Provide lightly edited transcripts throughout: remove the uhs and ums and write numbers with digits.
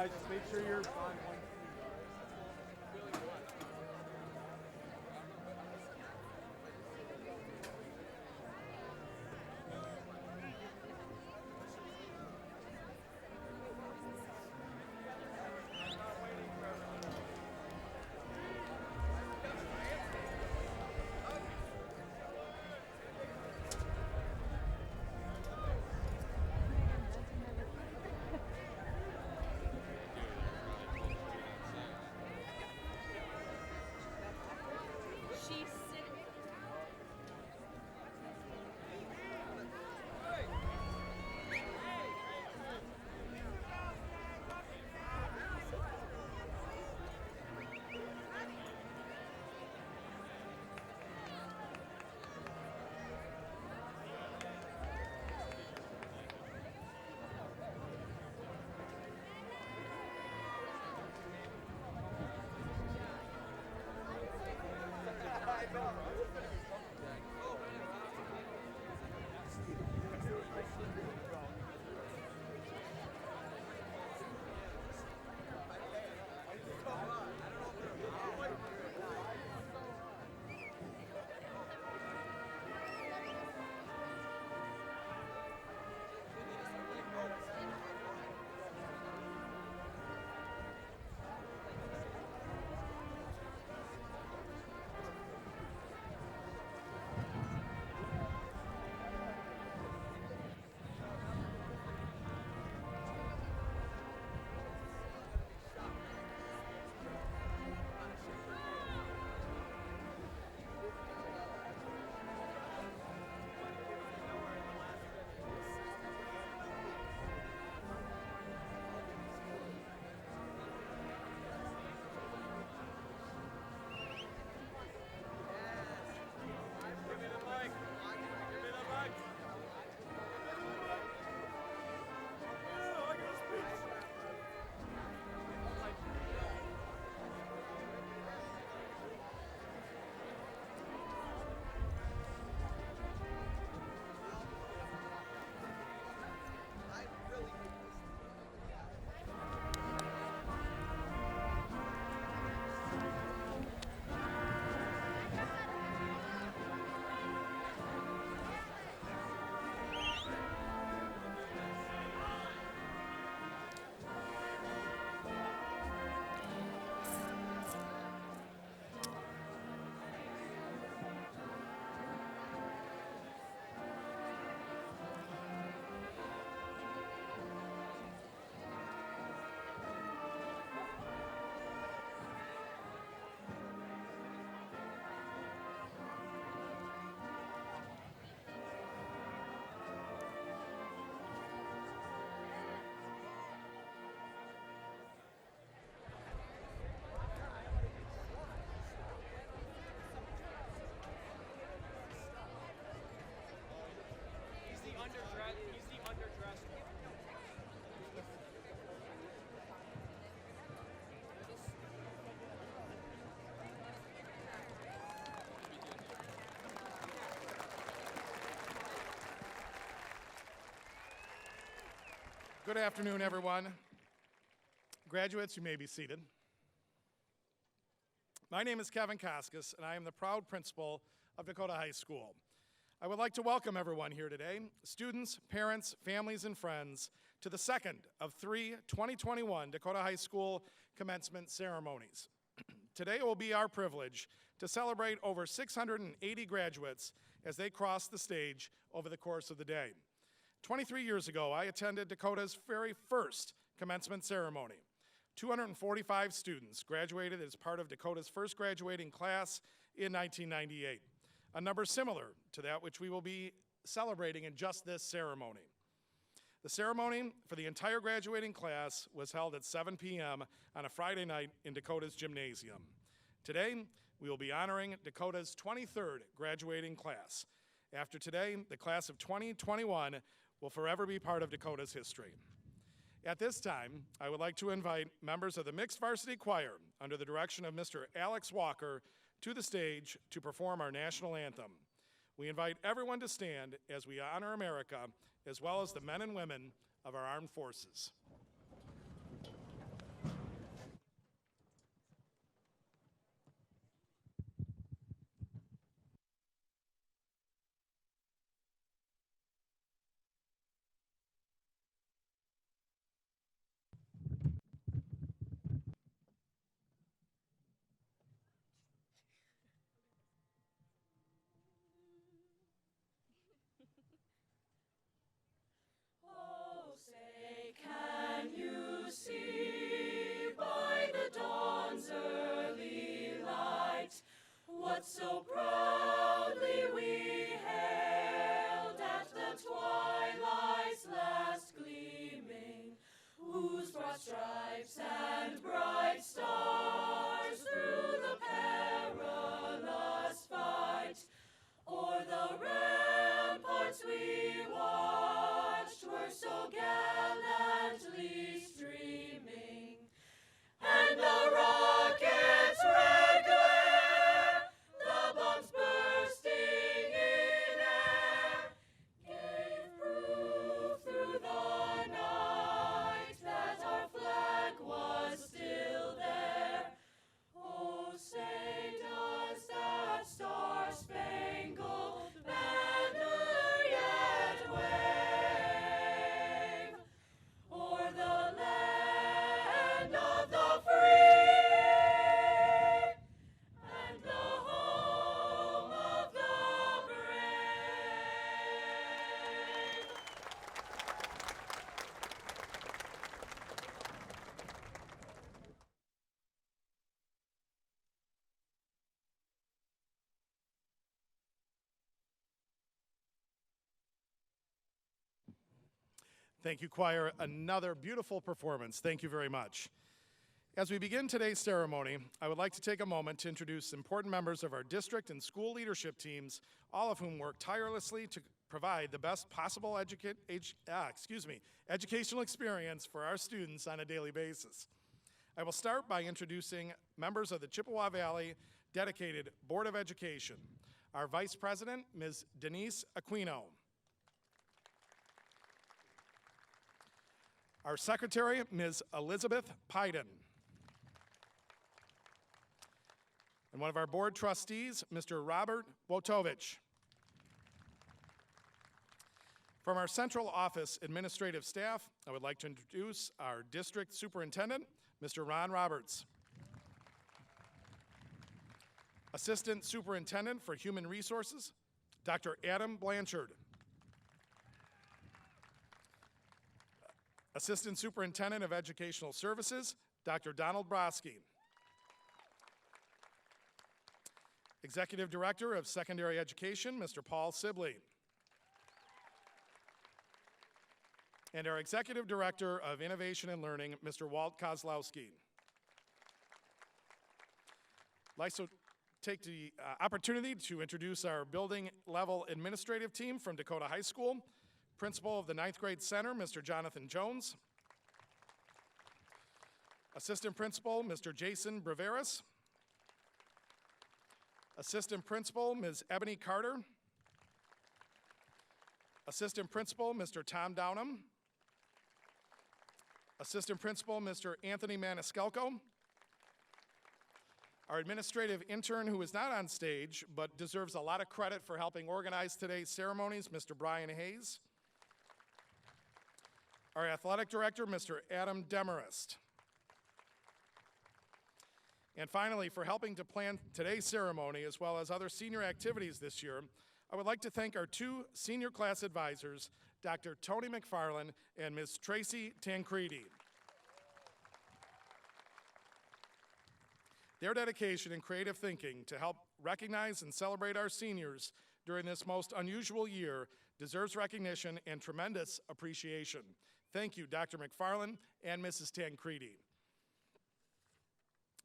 guys, just make sure you're on one. Good afternoon, everyone. Graduates, you may be seated. My name is Kevin Koskos, and I am the proud principal of Dakota High School. I would like to welcome everyone here today, students, parents, families, and friends, to the second of 3 2021 Dakota High School commencement ceremonies. Today it will be our privilege to celebrate over 680 graduates as they cross the stage over the course of the day. 23 years ago, I attended Dakota's very first commencement ceremony. 245 students graduated as part of Dakota's first graduating class in 1998, a number similar to that which we will be celebrating in just this ceremony. The ceremony for the entire graduating class was held at 7 p.m. on a Friday night in Dakota's gymnasium. Today, we will be honoring Dakota's 23rd graduating class. After today, the class of 2021 will forever be part of Dakota's history. At this time, I would like to invite members of the Mixed Varsity Choir, under the direction of Mr. Alex Walker, to the stage to perform our national anthem. We invite everyone to stand as we honor America, as well as the men and women of our armed forces. what so proudly we hailed at the twilight's last gleaming, whose broad stripes and bright stars through the perilous fight o'er the ramparts we watched were so gallantly streaming, and the rocket's red glare, the bombs bursting in air, gave proof through the night that our flag was still there. Oh, say does that star-spangled banner yet wave o'er the land of the free and the home of the brave? Thank you, choir. Another beautiful performance. Thank you very much. As we begin today's ceremony, I would like to take a moment to introduce important members of our district and school leadership teams, all of whom work tirelessly to provide the best possible educational experience for our students on a daily basis. I will start by introducing members of the Chippewa Valley Dedicated Board of Education. Our Vice President, Ms. Denise Aquino. Our Secretary, Ms. Elizabeth Pyden. And one of our board trustees, Mr. Robert Wotovich. From our central office administrative staff, I would like to introduce our district superintendent, Mr. Ron Roberts. Assistant Superintendent for Human Resources, Dr. Adam Blanchard. Assistant Superintendent of Educational Services, Dr. Donald Brodsky. Executive Director of Secondary Education, Mr. Paul Sibley. And our Executive Director of Innovation and Learning, Mr. Walt Kozlowski. I'd like to take the opportunity to introduce our building level administrative team from Dakota High School. Principal of the 9th grade center, Mr. Jonathan Jones. Assistant Principal, Mr. Jason Braveris. Assistant Principal, Ms. Ebony Carter. Assistant Principal, Mr. Tom Downham. Assistant Principal, Mr. Anthony Maniscalco. Our administrative intern, who is not on stage but deserves a lot of credit for helping organize today's ceremonies, Mr. Brian Hayes. Our athletic director, Mr. Adam Demarest. And finally, for helping to plan today's ceremony as well as other senior activities this year, I would like to thank our 2 senior class advisors, Dr. Tony McFarland and Ms. Tracy Tancredi. Their dedication and creative thinking to help recognize and celebrate our seniors during this most unusual year deserves recognition and tremendous appreciation. Thank you, Dr. McFarland and Mrs. Tancredi.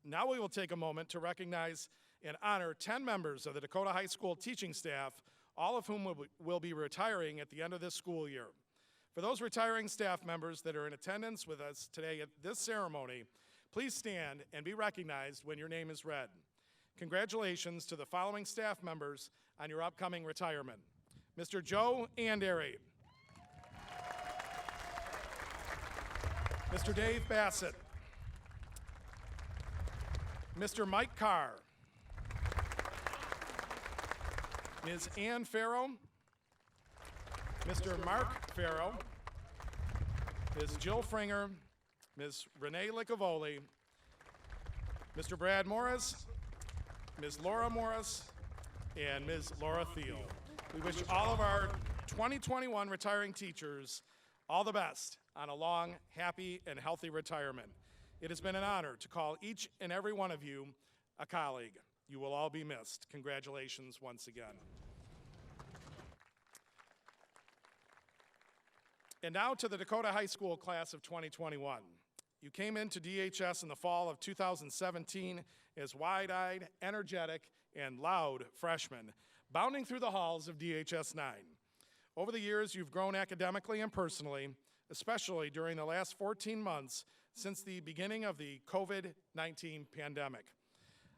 Now we will take a moment to recognize and honor 10 members of the Dakota High School teaching staff, all of whom will be retiring at the end of this school year. For those retiring staff members that are in attendance with us today at this ceremony, please stand and be recognized when your name is read. Congratulations to the following staff members on your upcoming retirement. Mr. Joe Andery. Mr. Dave Bassett. Mr. Mike Carr. Ms. Ann Farrow. Mr. Mark Farrow. Ms. Jill Fringer. Ms. Renee Licavoli. Mr. Brad Morris. Ms. Laura Morris. And Ms. Laura Thiel. We wish all of our 2021 retiring teachers all the best on a long, happy, and healthy retirement. It has been an honor to call each and every one of you a colleague. You will all be missed. Congratulations once again. And now to the Dakota High School class of 2021. You came into DHS in the fall of 2017 as wide-eyed, energetic, and loud freshmen, bounding through the halls of DHS 9. Over the years, you've grown academically and personally, especially during the last 14 months since the beginning of the COVID-19 pandemic.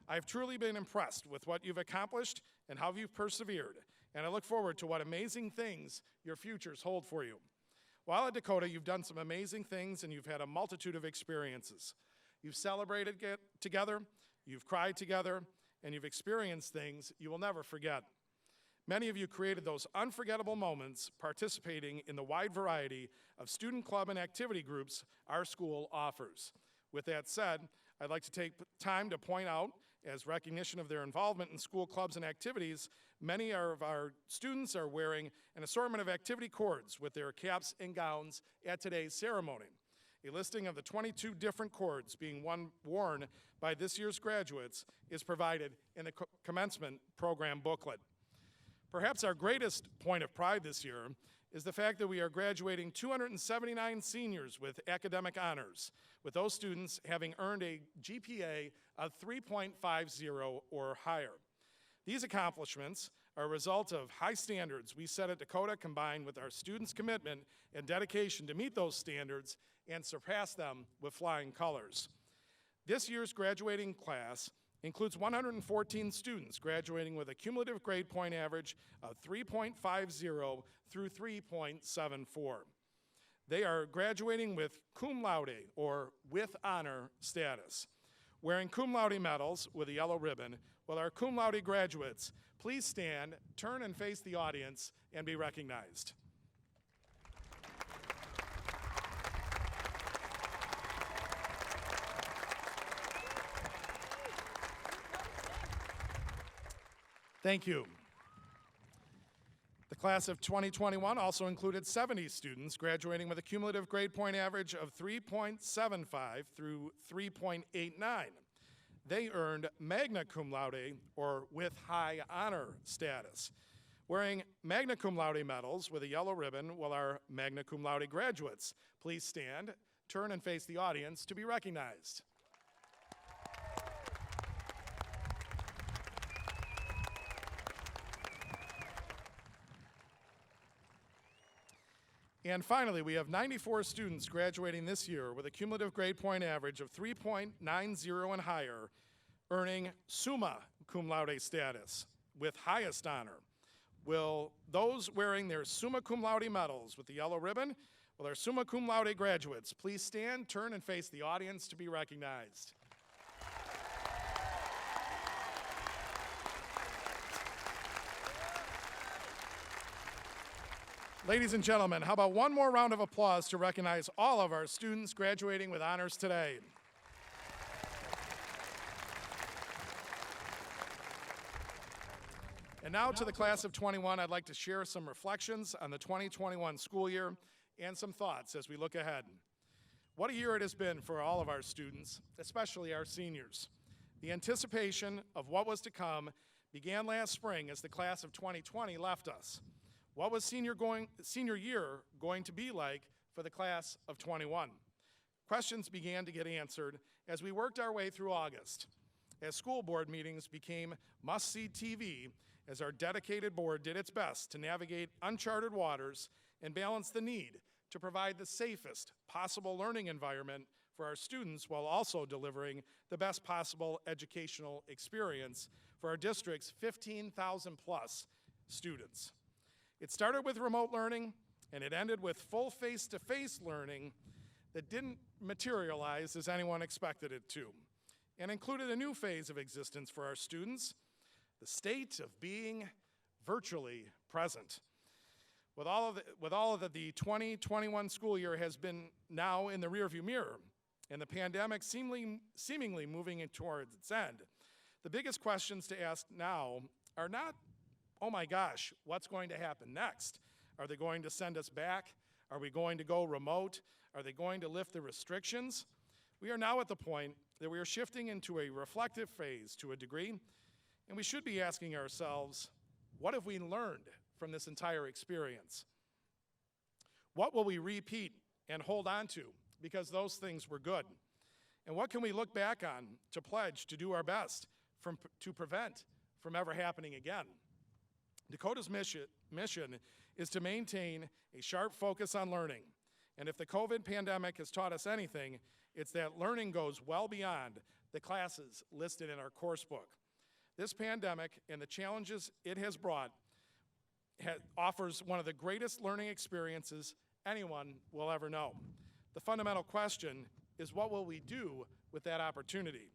I've truly been impressed with what you've accomplished and how you've persevered, and I look forward to what amazing things your futures hold for you. While at Dakota, you've done some amazing things and you've had a multitude of experiences. You've celebrated together, you've cried together, and you've experienced things you will never forget. Many of you created those unforgettable moments participating in the wide variety of student club and activity groups our school offers. With that said, I'd like to take time to point out, as recognition of their involvement in school clubs and activities, many of our students are wearing an assortment of activity cords with their caps and gowns at today's ceremony. A listing of the 22 different cords being worn by this year's graduates is provided in the Commencement program booklet. Perhaps our greatest point of pride this year is the fact that we are graduating 279 seniors with academic honors, with those students having earned a GPA of 3.50 or higher. These accomplishments are a result of high standards we set at Dakota, combined with our students' commitment and dedication to meet those standards and surpass them with flying colors. This year's graduating class includes 114 students graduating with a cumulative grade point average of 3.50 through 3.74. They are graduating with cum laude, or with honor status. Wearing cum laude medals with a yellow ribbon, will our cum laude graduates please stand, turn and face the audience, and be recognized. Thank you. The class of 2021 also included 70 students graduating with a cumulative grade point average of 3.75 through 3.89. They earned magna cum laude, or with high honor status. Wearing magna cum laude medals with a yellow ribbon will our magna cum laude graduates please stand, turn and face the audience to be recognized. And finally, we have 94 students graduating this year with a cumulative grade point average of 3.90 and higher, earning summa cum laude status with highest honor. Will those wearing their summa cum laude medals with the yellow ribbon, will our summa cum laude graduates please stand, turn, and face the audience to be recognized. Ladies and gentlemen, how about one more round of applause to recognize all of our students graduating with honors today. And now to the class of 21, I'd like to share some reflections on the 2021 school year and some thoughts as we look ahead. What a year it has been for all of our students, especially our seniors. The anticipation of what was to come began last spring as the class of 2020 left us. What was senior year going to be like for the class of 21? Questions began to get answered as we worked our way through August, as school board meetings became must-see TV, as our dedicated board did its best to navigate uncharted waters and balance the need to provide the safest possible learning environment for our students while also delivering the best possible educational experience for our district's 15,000 plus students. It started with remote learning, and it ended with full face-to-face learning that didn't materialize as anyone expected it to, and included a new phase of existence for our students, the state of being virtually present. With all of the 2021 school year has been now in the rearview mirror, and the pandemic seemingly moving towards its end, the biggest questions to ask now are not, oh my gosh, what's going to happen next? Are they going to send us back? Are we going to go remote? Are they going to lift the restrictions? We are now at the point that we are shifting into a reflective phase to a degree, And we should be asking ourselves, what have we learned from this entire experience? What will we repeat and hold on to because those things were good? And what can we look back on to pledge to do our best to prevent from ever happening again? Dakota's mission is to maintain a sharp focus on learning. And if the COVID pandemic has taught us anything, it's that learning goes well beyond the classes listed in our course book. This pandemic and the challenges it has brought offers one of the greatest learning experiences anyone will ever know. The fundamental question is, what will we do with that opportunity?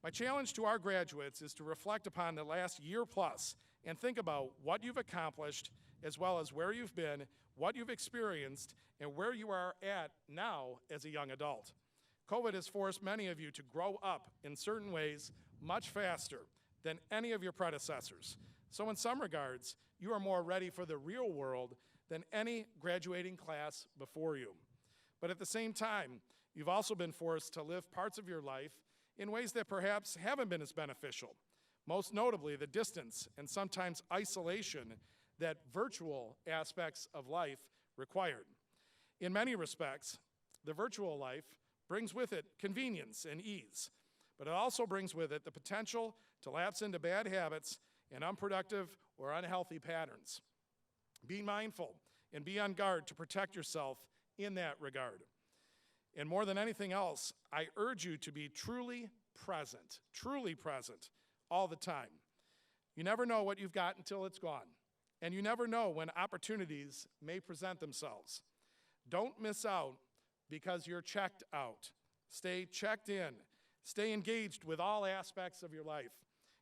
My challenge to our graduates is to reflect upon the last year plus and think about what you've accomplished, as well as where you've been, what you've experienced, and where you are at now as a young adult. COVID has forced many of you to grow up in certain ways much faster than any of your predecessors. So in some regards, you are more ready for the real world than any graduating class before you. But at the same time, you've also been forced to live parts of your life in ways that perhaps haven't been as beneficial, most notably the distance and sometimes isolation that virtual aspects of life required. In many respects, the virtual life brings with it convenience and ease, but it also brings with it the potential to lapse into bad habits and unproductive or unhealthy patterns. Be mindful and be on guard to protect yourself in that regard. And more than anything else, I urge you to be truly present all the time. You never know what you've got until it's gone, and you never know when opportunities may present themselves. Don't miss out because you're checked out. Stay checked in. Stay engaged with all aspects of your life,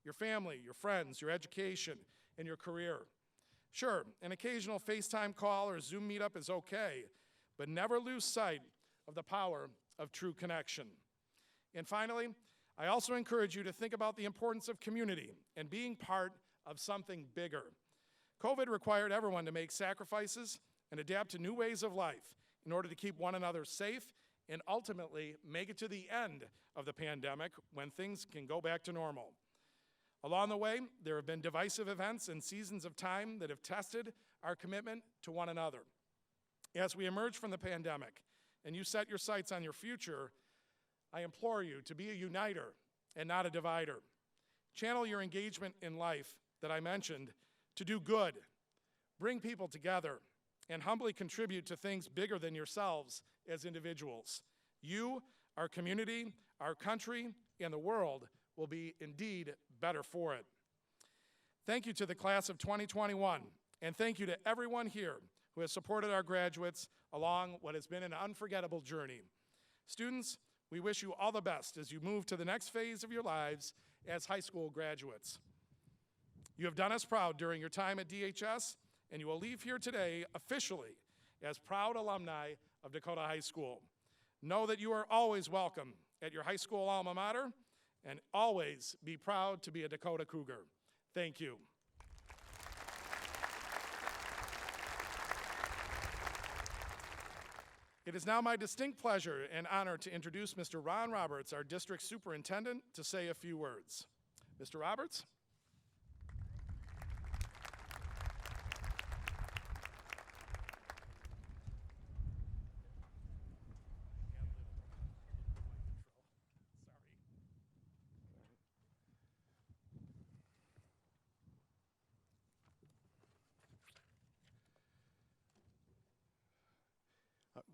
your family, your friends, your education, and your career. Sure, an occasional FaceTime call or Zoom meetup is okay, but never lose sight of the power of true connection. And finally, I also encourage you to think about the importance of community and being part of something bigger. COVID required everyone to make sacrifices and adapt to new ways of life in order to keep one another safe and ultimately make it to the end of the pandemic when things can go back to normal. Along the way, there have been divisive events and seasons of time that have tested our commitment to one another. As we emerge from the pandemic and you set your sights on your future, I implore you to be a uniter and not a divider. Channel your engagement in life that I mentioned to do good, bring people together, and humbly contribute to things bigger than yourselves as individuals. You, our community, our country, and the world will be indeed better for it. Thank you to the class of 2021, and thank you to everyone here who has supported our graduates along what has been an unforgettable journey. Students, we wish you all the best as you move to the next phase of your lives as high school graduates. You have done us proud during your time at DHS, and you will leave here today officially as proud alumni of Dakota High School. Know that you are always welcome at your high school alma mater, and always be proud to be a Dakota Cougar. Thank you. It is now my distinct pleasure and honor to introduce Mr. Ron Roberts, our district superintendent, to say a few words. Mr. Roberts?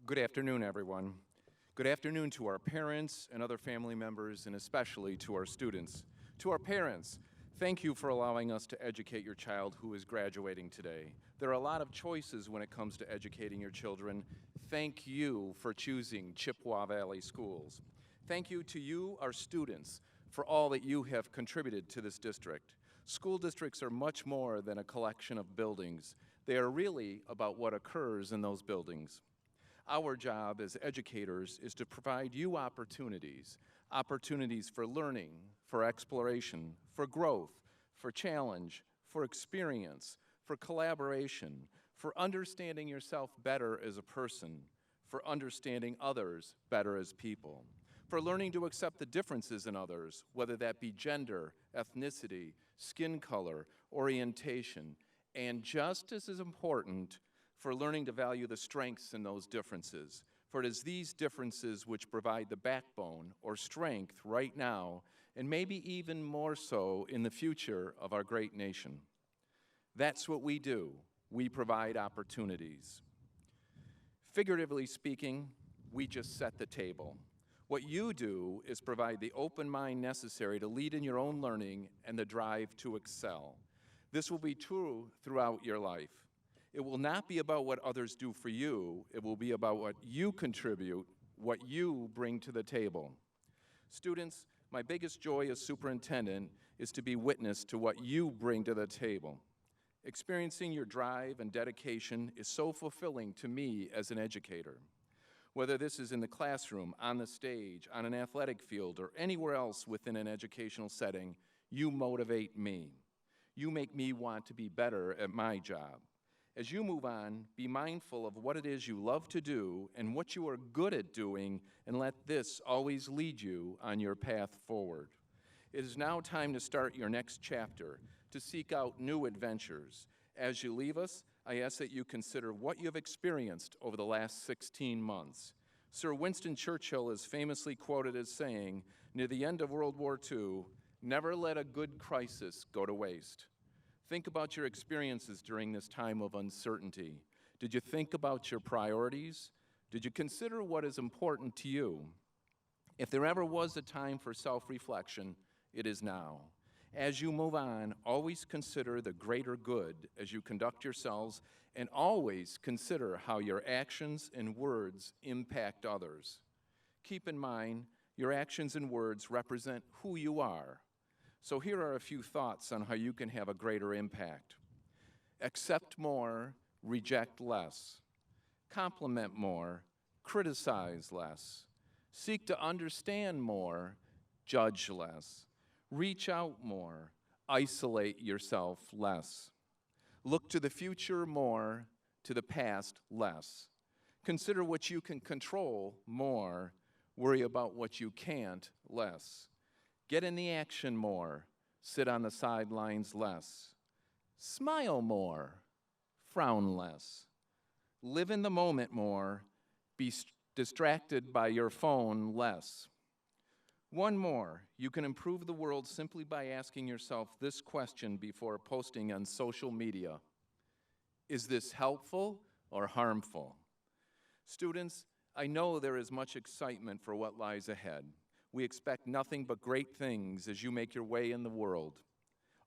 Good afternoon, everyone. Good afternoon to our parents and other family members, and especially to our students. To our parents, thank you for allowing us to educate your child who is graduating today. There are a lot of choices when it comes to educating your children. Thank you for choosing Chippewa Valley Schools. Thank you to you, our students, for all that you have contributed to this district. School districts are much more than a collection of buildings. They are really about what occurs in those buildings. Our job as educators is to provide you opportunities for learning, for exploration, for growth, for challenge, for experience, for collaboration, for understanding yourself better as a person, for understanding others better as people, for learning to accept the differences in others, whether that be gender, ethnicity, skin color, orientation, and just as important, for learning to value the strengths in those differences. For it is these differences which provide the backbone or strength right now, and maybe even more so in the future of our great nation. That's what we do. We provide opportunities. Figuratively speaking, we just set the table. What you do is provide the open mind necessary to lead in your own learning and the drive to excel. This will be true throughout your life. It will not be about what others do for you. It will be about what you contribute, what you bring to the table. Students, my biggest joy as superintendent is to be witness to what you bring to the table. Experiencing your drive and dedication is so fulfilling to me as an educator. Whether this is in the classroom, on the stage, on an athletic field, or anywhere else within an educational setting, you motivate me. You make me want to be better at my job. As you move on, be mindful of what it is you love to do and what you are good at doing, and let this always lead you on your path forward. It is now time to start your next chapter, to seek out new adventures. As you leave us, I ask that you consider what you have experienced over the last 16 months. Sir Winston Churchill is famously quoted as saying, near the end of World War II, "Never let a good crisis go to waste." Think about your experiences during this time of uncertainty. Did you think about your priorities? Did you consider what is important to you? If there ever was a time for self-reflection, it is now. As you move on, always consider the greater good as you conduct yourselves, and always consider how your actions and words impact others. Keep in mind, your actions and words represent who you are. So here are a few thoughts on how you can have a greater impact. Accept more, reject less. Compliment more, criticize less. Seek to understand more, judge less. Reach out more, isolate yourself less. Look to the future more, to the past less. Consider what you can control more, worry about what you can't less. Get in the action more, sit on the sidelines less. Smile more, frown less. Live in the moment more, be distracted by your phone less. One more, you can improve the world simply by asking yourself this question before posting on social media. Is this helpful or harmful? Students, I know there is much excitement for what lies ahead. We expect nothing but great things as you make your way in the world.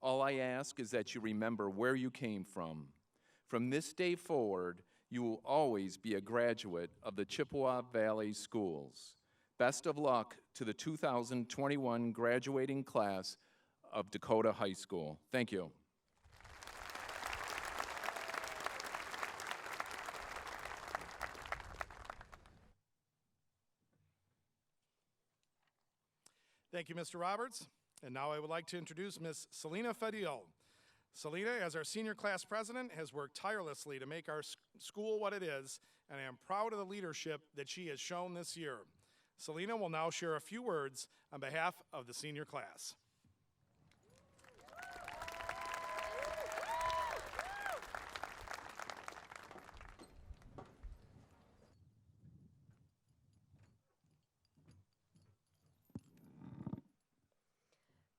All I ask is that you remember where you came from. From this day forward, you will always be a graduate of the Chippewa Valley Schools. Best of luck to the 2021 graduating class of Dakota High School. Thank you. Thank you, Mr. Roberts. And now I would like to introduce Ms. Selena Fadhil. Selena, as our senior class president, has worked tirelessly to make our school what it is, and I am proud of the leadership that she has shown this year. Selena will now share a few words on behalf of the senior class.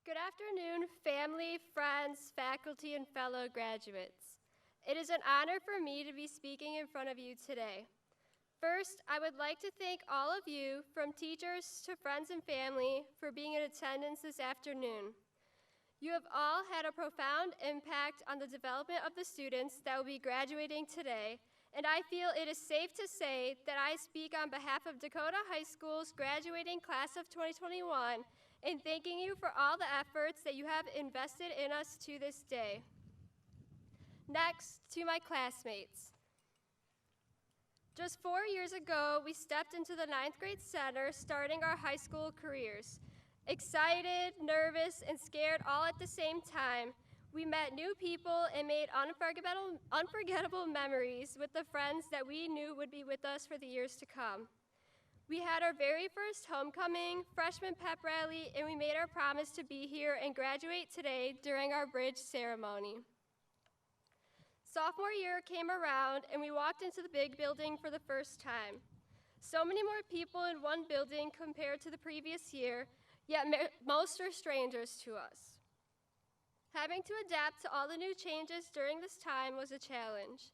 Good afternoon, family, friends, faculty, and fellow graduates. It is an honor for me to be speaking in front of you today. First, I would like to thank all of you, from teachers to friends and family, for being in attendance this afternoon. You have all had a profound impact on the development of the students that will be graduating today, and I feel it is safe to say that I speak on behalf of Dakota High School's graduating class of 2021 in thanking you for all the efforts that you have invested in us to this day. Next, to my classmates. Just 4 years ago, we stepped into the 9th grade center, starting our high school careers. Excited, nervous, and scared all at the same time, we met new people and made unforgettable memories with the friends that we knew would be with us for the years to come. We had our very first homecoming, freshman pep rally, and we made our promise to be here and graduate today during our bridge ceremony. Sophomore year came around and we walked into the big building for the first time. So many more people in one building compared to the previous year, yet most are strangers to us. Having to adapt to all the new changes during this time was a challenge.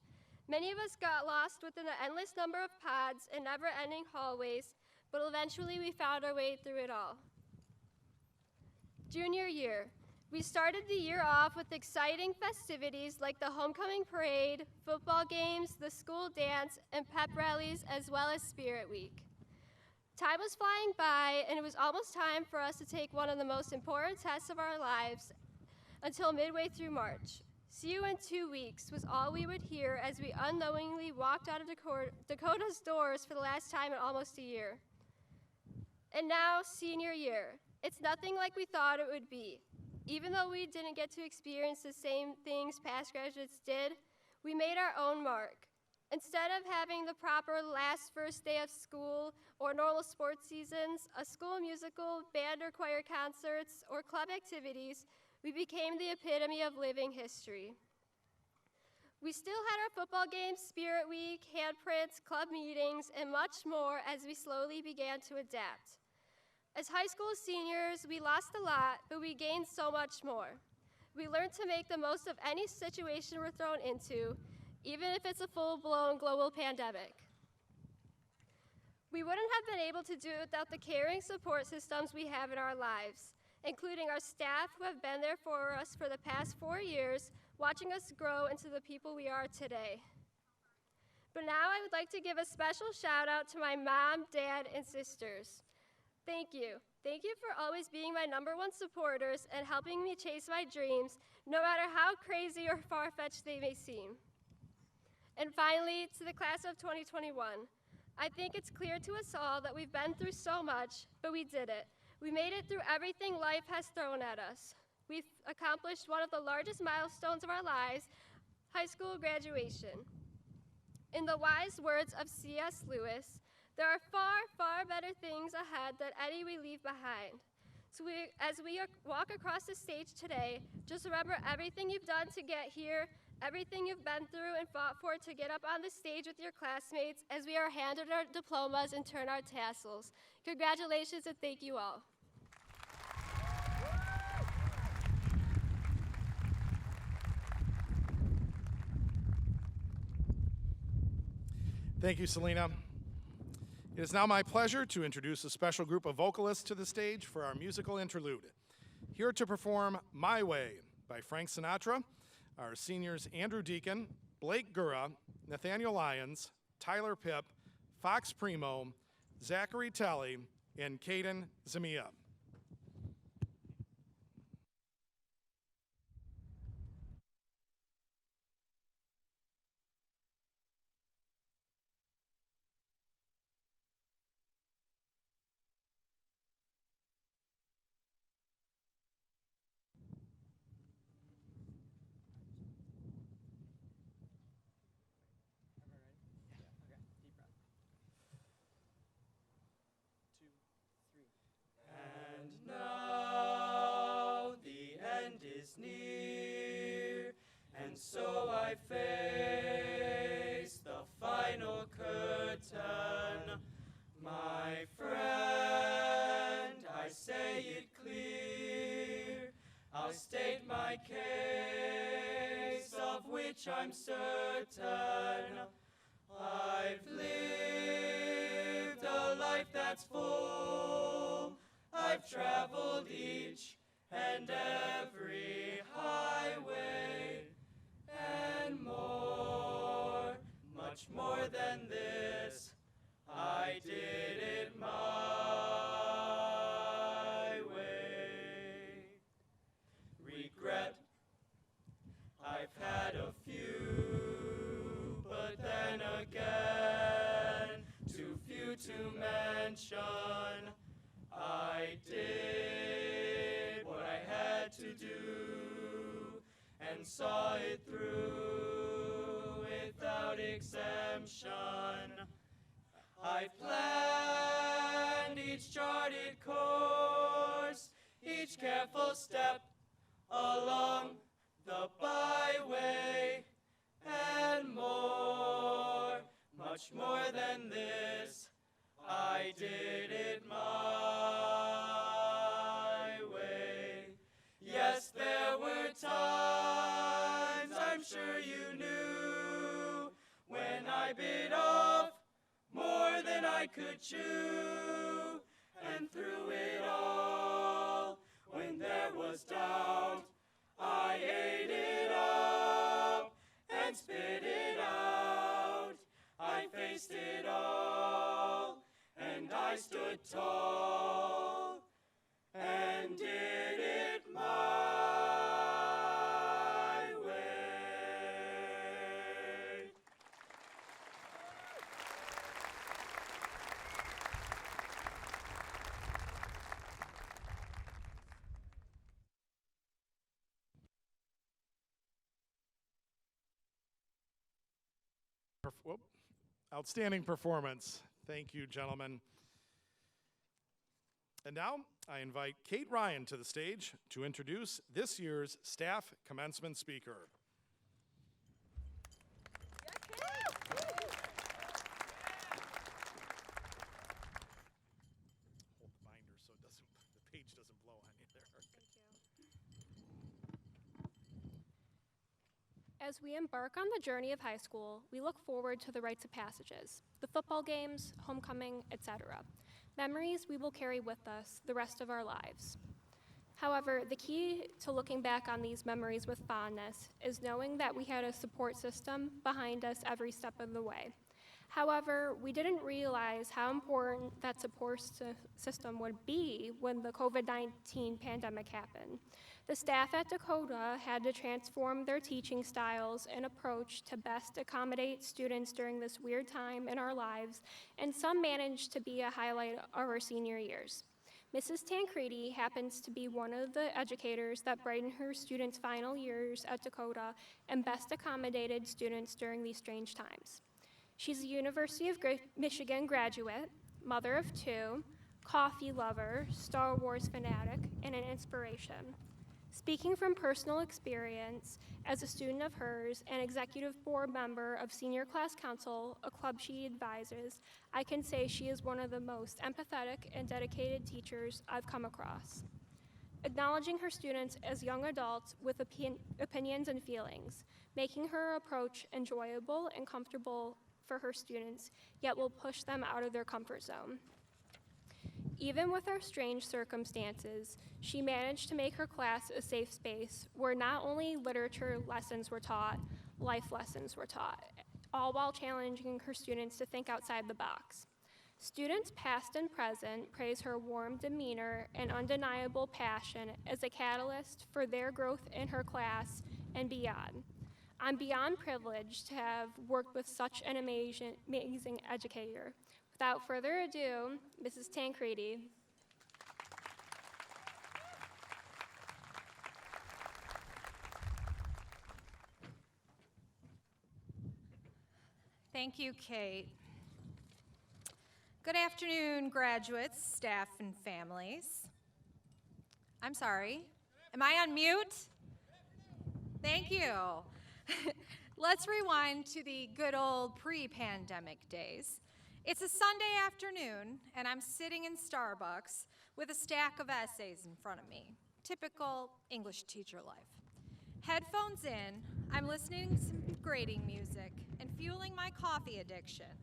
Many of us got lost within the endless number of pods and never-ending hallways, but eventually we found our way through it all. Junior year. We started the year off with exciting festivities like the homecoming parade, football games, the school dance, and pep rallies, as well as Spirit Week. Time was flying by, and it was almost time for us to take one of the most important tests of our lives until midway through March. See you in 2 weeks was all we would hear as we unknowingly walked out of Dakota's doors for the last time in almost a year. And now, senior year. It's nothing like we thought it would be. Even though we didn't get to experience the same things past graduates did, we made our own mark. Instead of having the proper first day of school or normal sports seasons, a school musical, band or choir concerts, or club activities, we became the epitome of living history. We still had our football games, Spirit Week, handprints, club meetings, and much more as we slowly began to adapt. As high school seniors, we lost a lot, but we gained so much more. We learned to make the most of any situation we're thrown into, even if it's a full-blown global pandemic. We wouldn't have been able to do it without the caring support systems we have in our lives, including our staff who have been there for us for the past 4 years, watching us grow into the people we are today. But now I would like to give a special shout out to my mom, dad, and sisters. Thank you. Thank you for always being my #1 supporters and helping me chase my dreams, no matter how crazy or far-fetched they may seem. And finally, to the class of 2021, I think it's clear to us all that we've been through so much, but we did it. We made it through everything life has thrown at us. We've accomplished one of the largest milestones of our lives, high school graduation. In the wise words of C.S. Lewis, there are far, far better things ahead than any we leave behind. So as we walk across the stage today, just remember everything you've done to get here, everything you've been through and fought for to get up on the stage with your classmates as we are handed our diplomas and turn our tassels. Congratulations and thank you all. Thank you, Selena. It is now my pleasure to introduce a special group of vocalists to the stage for our musical interlude. Here to perform My Way by Frank Sinatra, our seniors Andrew Deacon, Blake Gura, Nathaniel Lyons, Tyler Pipp, Fox Primo, Zachary Telly, and Caden Zamia. So I face the final curtain. My friend, I say it clear. I'll state my case, of which I'm certain. I've lived a life that's full. I've traveled each and every highway. And more, much more than this, I did it my way. Regret, I've had a few, but then again, too few to mention. I did what I had to do, and saw it through without exemption. I planned each charted course, each careful step along the byway, and more, much more than this, I did it my way. Yes, there were times, I'm sure you knew, when I bit off more than I could chew, and through it all, when there was doubt, I ate it up and spit it out. I faced it all, and I stood tall, and did it my way. Outstanding performance. Thank you, gentlemen. And now I invite Kate Ryan to the stage to introduce this year's staff commencement speaker. Hold the binder so the page doesn't blow on you there. As we embark on the journey of high school, we look forward to the rites of passages, the football games, homecoming, etc. Memories we will carry with us the rest of our lives. However, the key to looking back on these memories with fondness is knowing that we had a support system behind us every step of the way. However, we didn't realize how important that support system would be when the COVID-19 pandemic happened. The staff at Dakota had to transform their teaching styles and approach to best accommodate students during this weird time in our lives, and some managed to be a highlight of our senior years. Mrs. Tancredi happens to be one of the educators that brightened her students' final years at Dakota and best accommodated students during these strange times. She's a University of Michigan graduate, mother of two, coffee lover, Star Wars fanatic, and an inspiration. Speaking from personal experience, as a student of hers and executive board member of Senior Class Council, a club she advises, I can say she is one of the most empathetic and dedicated teachers I've come across. Acknowledging her students as young adults with opinions and feelings, making her approach enjoyable and comfortable for her students, yet will push them out of their comfort zone. Even with our strange circumstances, she managed to make her class a safe space where not only literature lessons were taught, life lessons were taught, all while challenging her students to think outside the box. Students past and present praise her warm demeanor and undeniable passion as a catalyst for their growth in her class and beyond. I'm beyond privileged to have worked with such an amazing educator. Without further ado, Mrs. Tancredi. Thank you, Kate. Good afternoon, graduates, staff, and families. I'm sorry, am I on mute? Thank you. Let's rewind to the good old pre-pandemic days. It's a Sunday afternoon, and I'm sitting in Starbucks with a stack of essays in front of me. Typical English teacher life. Headphones in, I'm listening to some grading music and fueling my coffee addiction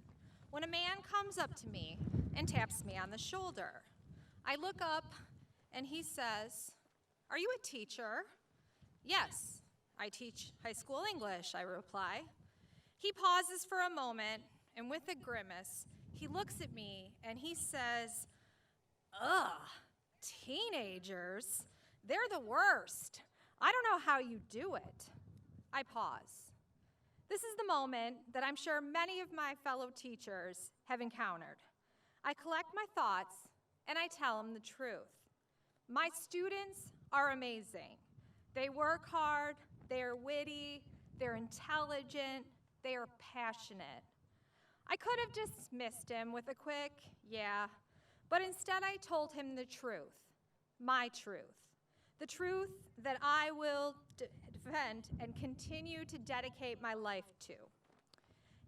when a man comes up to me and taps me on the shoulder. I look up, and he says, "Are you a teacher?" "Yes, I teach high school English," I reply. He pauses for a moment, and with a grimace, he looks at me and he says, "Ugh, teenagers, they're the worst. I don't know how you do it." I pause. This is the moment that I'm sure many of my fellow teachers have encountered. I collect my thoughts and I tell them the truth. My students are amazing. They work hard, they're witty, they're intelligent, they are passionate. I could have dismissed him with a quick, "yeah," But instead I told him the truth, my truth, the truth that I will defend and continue to dedicate my life to.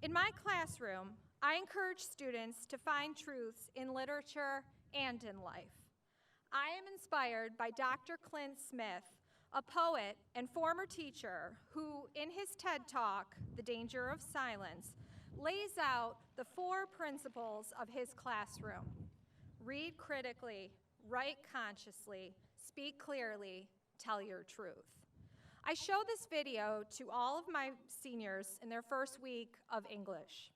In my classroom, I encourage students to find truths in literature and in life. I am inspired by Dr. Clint Smith, a poet and former teacher who, in his TED Talk, The Danger of Silence, lays out the 4 principles of his classroom. Read critically, write consciously, speak clearly, tell your truth. I show this video to all of my seniors in their first week of English.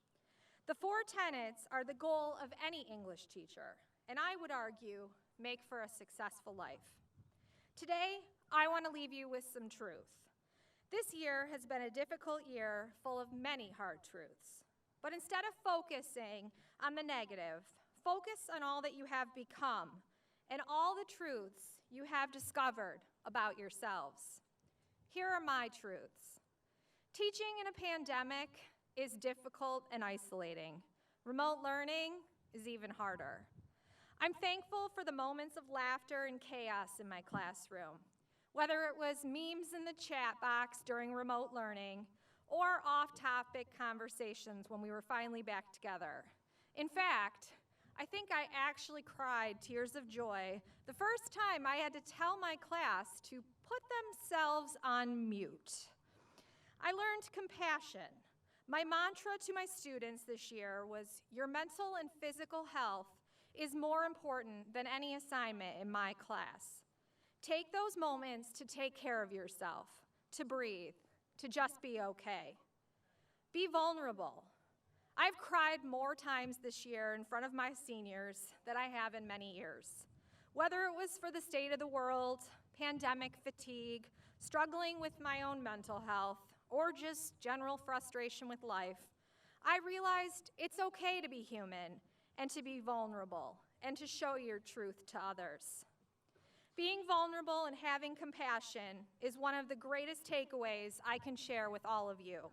The 4 tenets are the goal of any English teacher, and I would argue, make for a successful life. Today, I want to leave you with some truth. This year has been a difficult year full of many hard truths. But instead of focusing on the negative, focus on all that you have become and all the truths you have discovered about yourselves. Here are my truths. Teaching in a pandemic is difficult and isolating. Remote learning is even harder. I'm thankful for the moments of laughter and chaos in my classroom, whether it was memes in the chat box during remote learning or off-topic conversations when we were finally back together. In fact, I think I actually cried tears of joy the first time I had to tell my class to put themselves on mute. I learned compassion. My mantra to my students this year was, your mental and physical health is more important than any assignment in my class. Take those moments to take care of yourself, to breathe, to just be okay. Be vulnerable. I've cried more times this year in front of my seniors than I have in many years. Whether it was for the state of the world, pandemic fatigue, struggling with my own mental health, or just general frustration with life, I realized it's okay to be human and to be vulnerable and to show your truth to others. Being vulnerable and having compassion is one of the greatest takeaways I can share with all of you.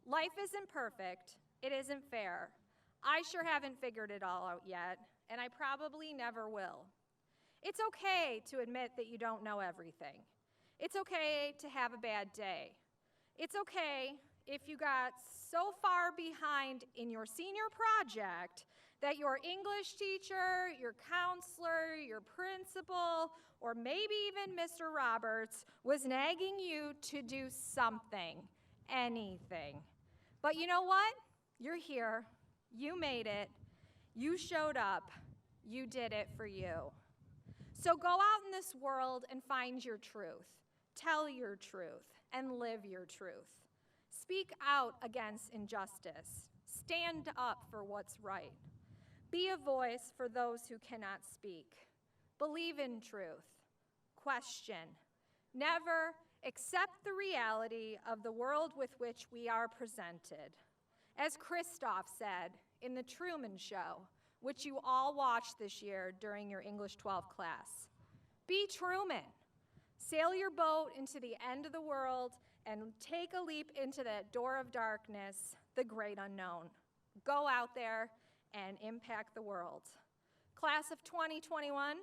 Life isn't perfect, it isn't fair. I sure haven't figured it all out yet, and I probably never will. It's okay to admit that you don't know everything. It's okay to have a bad day. It's okay if you got so far behind in your senior project that your English teacher, your counselor, your principal, or maybe even Mr. Roberts was nagging you to do something, anything. But you know what? You're here. You made it. You showed up. You did it for you. So go out in this world and find your truth. Tell your truth and live your truth. Speak out against injustice. Stand up for what's right. Be a voice for those who cannot speak. Believe in truth. Question. Never accept the reality of the world with which we are presented. As Christoph said in The Truman Show, which you all watched this year during your English 12 class, be Truman. Sail your boat into the end of the world and take a leap into that door of darkness, the great unknown. Go out there and impact the world. Class of 2021,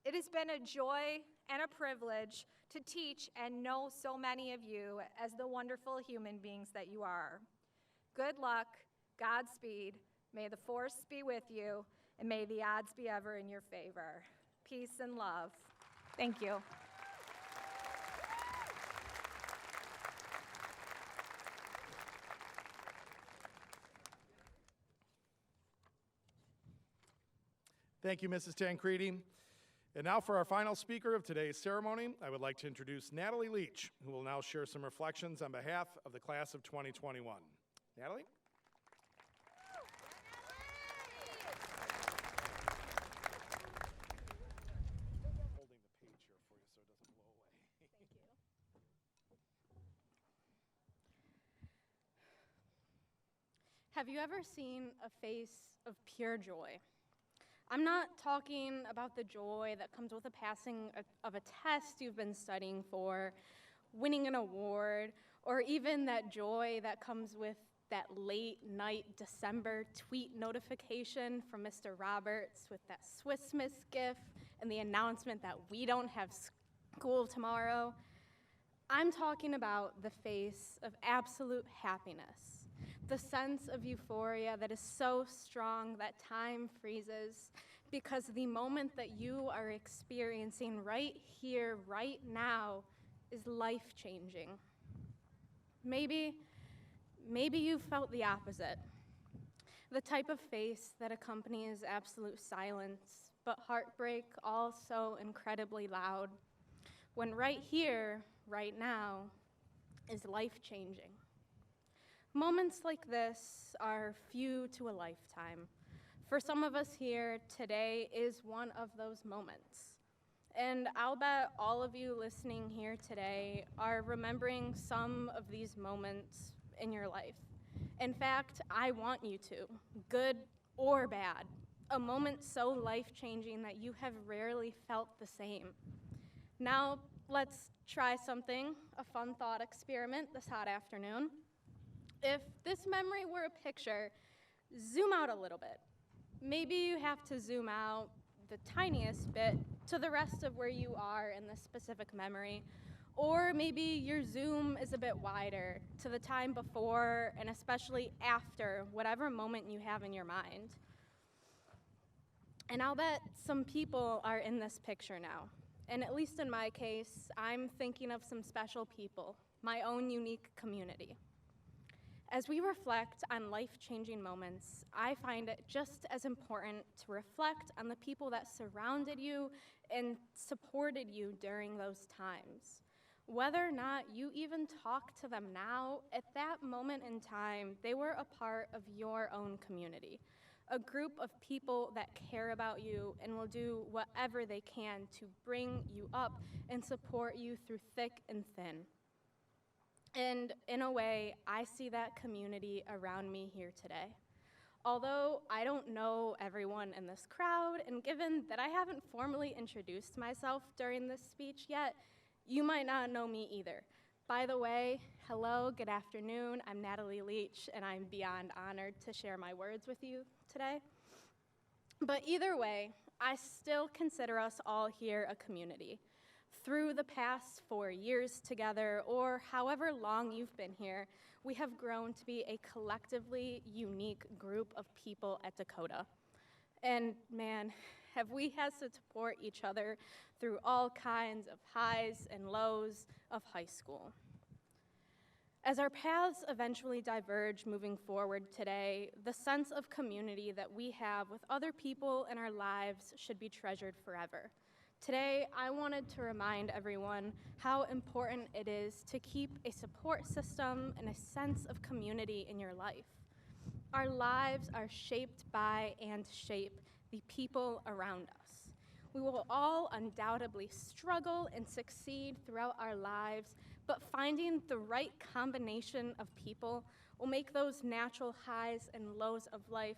it has been a joy and a privilege to teach and know so many of you as the wonderful human beings that you are. Good luck, Godspeed, may the force be with you, and may the odds be ever in your favor. Peace and love. Thank you. Thank you, Mrs. Tancredi. And now for our final speaker of today's ceremony, I would like to introduce Natalie Leach, who will now share some reflections on behalf of the class of 2021. Natalie? Holding the page here for you so it doesn't blow away. Thank you. Have you ever seen a face of pure joy? I'm not talking about the joy that comes with the passing of a test you've been studying for, winning an award, or even that joy that comes with that late night December tweet notification from Mr. Roberts with that Swiss Miss gif and the announcement that we don't have school tomorrow. I'm talking about the face of absolute happiness, the sense of euphoria that is so strong that time freezes, because the moment that you are experiencing right here, right now, is life-changing. Maybe you felt the opposite, the type of face that accompanies absolute silence, but heartbreak all so incredibly loud, when right here, right now, is life-changing. Moments like this are few to a lifetime. For some of us here, today is one of those moments. And I'll bet all of you listening here today are remembering some of these moments in your life. In fact, I want you to, good or bad, a moment so life-changing that you have rarely felt the same. Now, let's try something, a fun thought experiment this hot afternoon. If this memory were a picture, zoom out a little bit. Maybe you have to zoom out the tiniest bit to the rest of where you are in this specific memory. Or maybe your zoom is a bit wider to the time before and especially after whatever moment you have in your mind. And I'll bet some people are in this picture now. And at least in my case, I'm thinking of some special people, my own unique community. As we reflect on life-changing moments, I find it just as important to reflect on the people that surrounded you and supported you during those times. Whether or not you even talk to them now, at that moment in time, they were a part of your own community, a group of people that care about you and will do whatever they can to bring you up and support you through thick and thin. And in a way, I see that community around me here today. Although I don't know everyone in this crowd, and given that I haven't formally introduced myself during this speech yet, you might not know me either. By the way, hello, good afternoon. I'm Natalie Leach, and I'm beyond honored to share my words with you today. But either way, I still consider us all here a community. Through the past 4 years together, or however long you've been here, we have grown to be a collectively unique group of people at Dakota. And man, have we had to support each other through all kinds of highs and lows of high school. As our paths eventually diverge moving forward today, the sense of community that we have with other people in our lives should be treasured forever. Today, I wanted to remind everyone how important it is to keep a support system and a sense of community in your life. Our lives are shaped by and shape the people around us. We will all undoubtedly struggle and succeed throughout our lives, but finding the right combination of people will make those natural highs and lows of life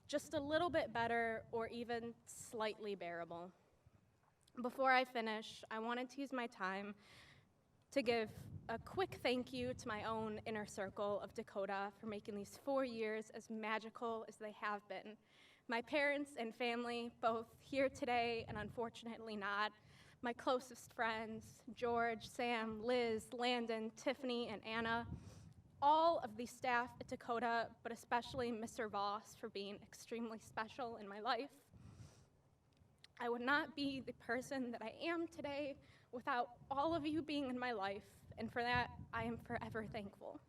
just a little bit better or even slightly bearable. Before I finish, I wanted to use my time to give a quick thank you to my own inner circle of Dakota for making these 4 years as magical as they have been. My parents and family, both here today and unfortunately not, my closest friends, George, Sam, Liz, Landon, Tiffany, and Anna, all of the staff at Dakota, but especially Mr. Voss for being extremely special in my life. I would not be the person that I am today without all of you being in my life, and for that, I am forever thankful.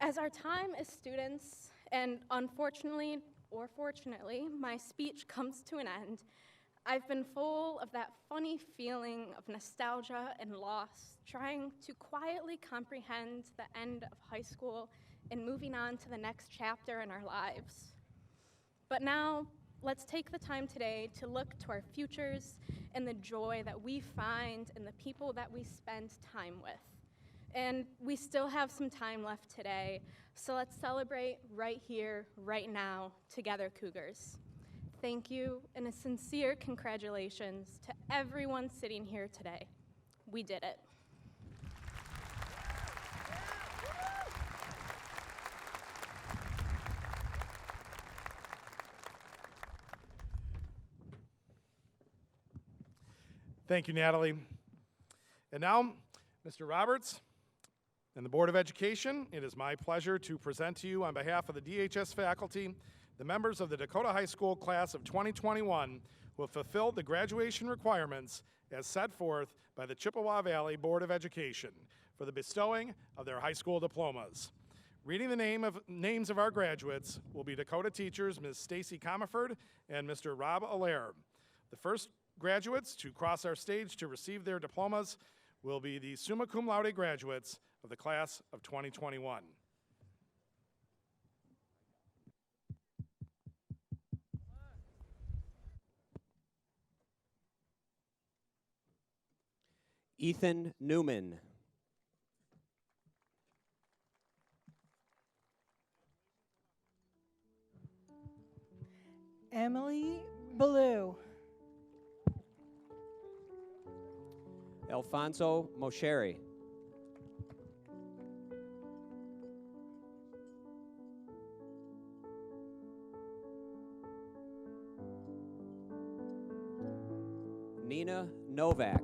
As our time as students, and unfortunately or fortunately, my speech comes to an end, I've been full of that funny feeling of nostalgia and loss, trying to quietly comprehend the end of high school and moving on to the next chapter in our lives. But now, let's take the time today to look to our futures and the joy that we find in the people that we spend time with. And we still have some time left today, so let's celebrate right here, right now, together, Cougars. Thank you, and a sincere congratulations to everyone sitting here today. We did it. Thank you, Natalie. And now, Mr. Roberts and the Board of Education, it is my pleasure to present to you on behalf of the DHS faculty, the members of the Dakota High School class of 2021 who have fulfilled the graduation requirements as set forth by the Chippewa Valley Board of Education for the bestowing of their high school diplomas. Reading the names of our graduates will be Dakota teachers Ms. Stacy Comerford and Mr. Rob Allaire. The first graduates to cross our stage to receive their diplomas will be the summa cum laude graduates of the class of 2021. Ethan Newman. Emily Ballou. Alfonso Mosheri. Nina Novak.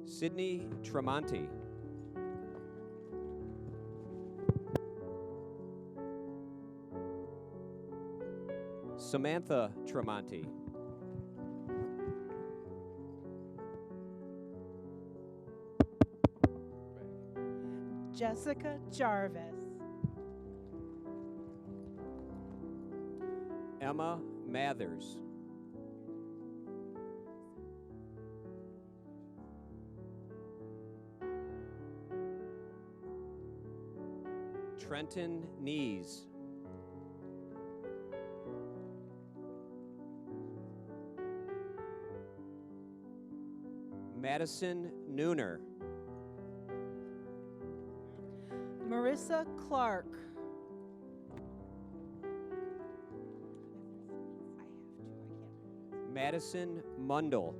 Sydney Tremonti. Samantha Tremonti. Jessica Jarvis. Emma Mathers. Trenton Nees. Madison Nooner. Marissa Clark. Madison Mundell.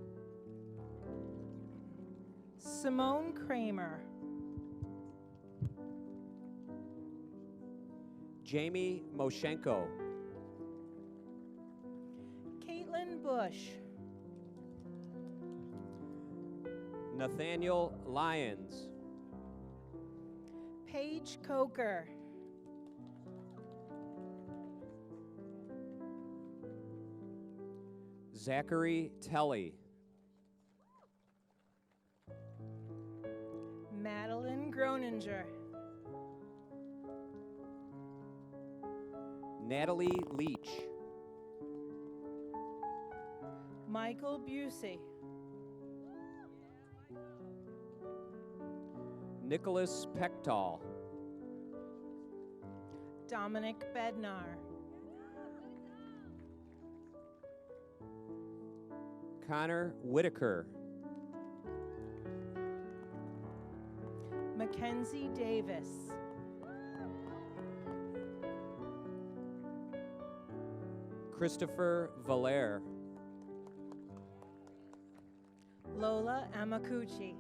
Simone Kramer. Jamie Moshenko. Caitlin Bush. Nathaniel Lyons. Paige Coker. Zachary Telly. Madeline Groninger. Natalie Leach. Michael Busey. Nicholas Pechtal. Dominic Bednar. Connor Whitaker. Mackenzie Davis. Christopher Valaire. Lola Amakuchi.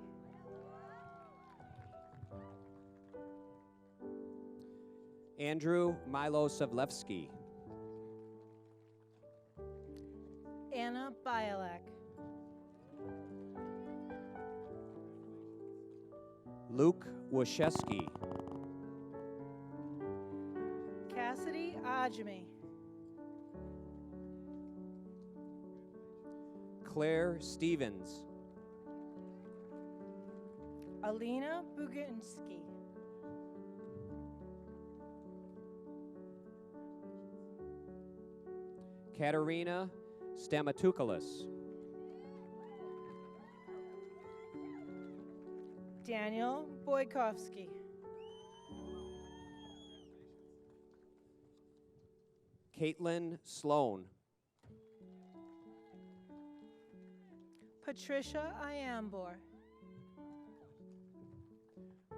Andrew Milosavlevsky. Anna Bialek. Luke Washewski. Cassidy Ajami. Claire Stevens. Alina Buginski. Katerina Stamatukoulis. Daniel Boykovsky. Caitlin Sloan. Patricia Iambor.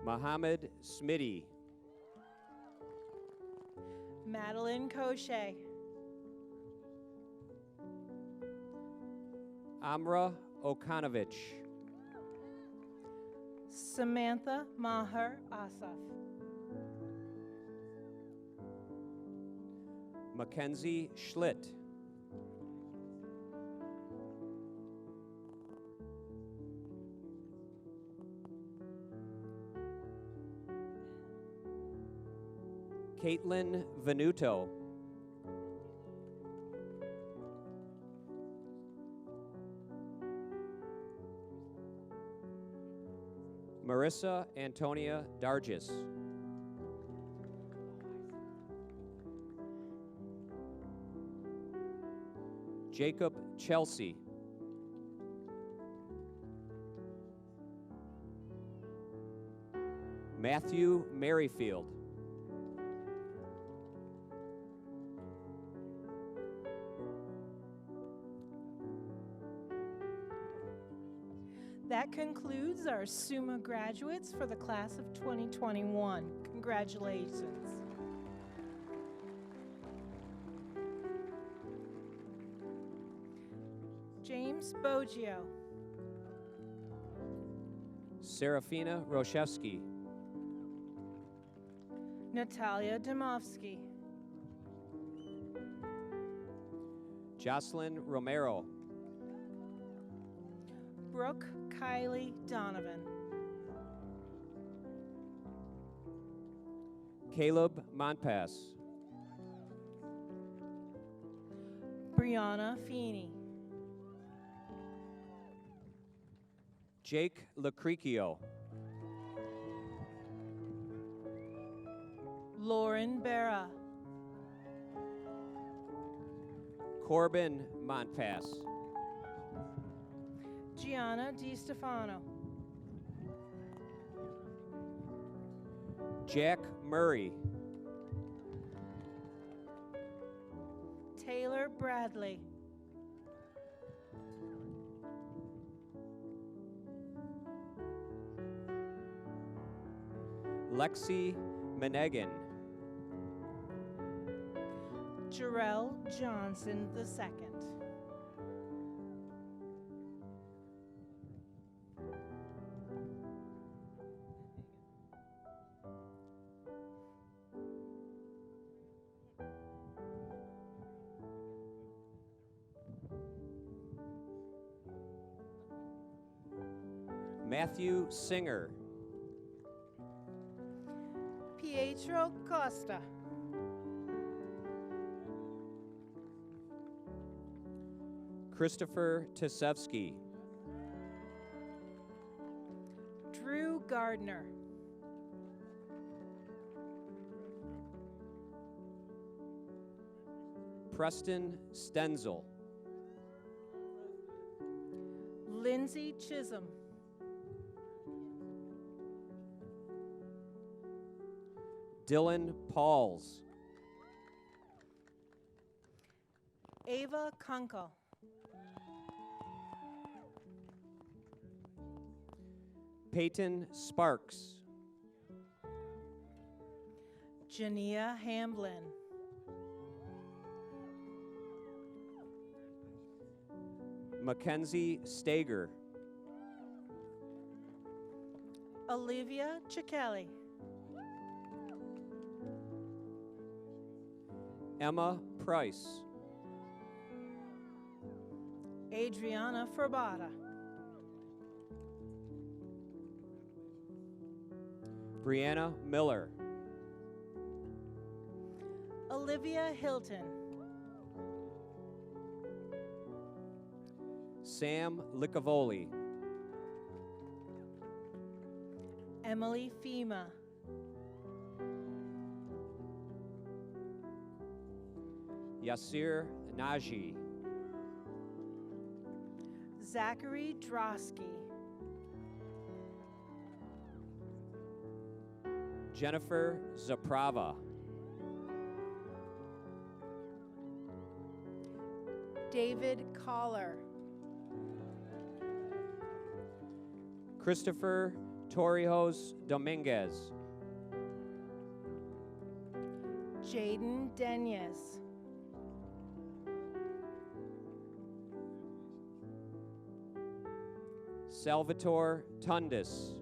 Mohammed Smitty. Madeline Cochet. Amra Okanovich. Samantha Maher Asaf. Mackenzie Schlitt. Caitlin Venuto. Marissa Antonia Dargis. Jacob Chelsea. Matthew Merrifield. That concludes our SUMA graduates for the class of 2021. Congratulations. James Boggio. Serafina Roshevsky. Natalia Domovsky. Jocelyn Romero. Brooke Kylie Donovan. Caleb Montpass. Brianna Feeney. Jake Lacricchio. Lauren Berra. Corbin Montpass. Gianna DiStefano. Jack Murray. Taylor Bradley. Lexi Menegan. Jarrell Johnson II. Matthew Singer. Pietro Costa. Christopher Tasevsky. Drew Gardner. Preston Stenzel. Lindsay Chisholm. Dylan Pauls. Ava Kunkel. Peyton Sparks. Jania Hamblin. Mackenzie Stager. Olivia Ciccelli. Emma Price. Adriana Ferbata. Brianna Miller. Olivia Hilton. Sam Licavoli. Emily Fema. Yasir Naji. Zachary Drosky. Jennifer Zaprava. David Collar. Christopher Torrijos Dominguez. Jaden Denyes. Salvatore Tundis.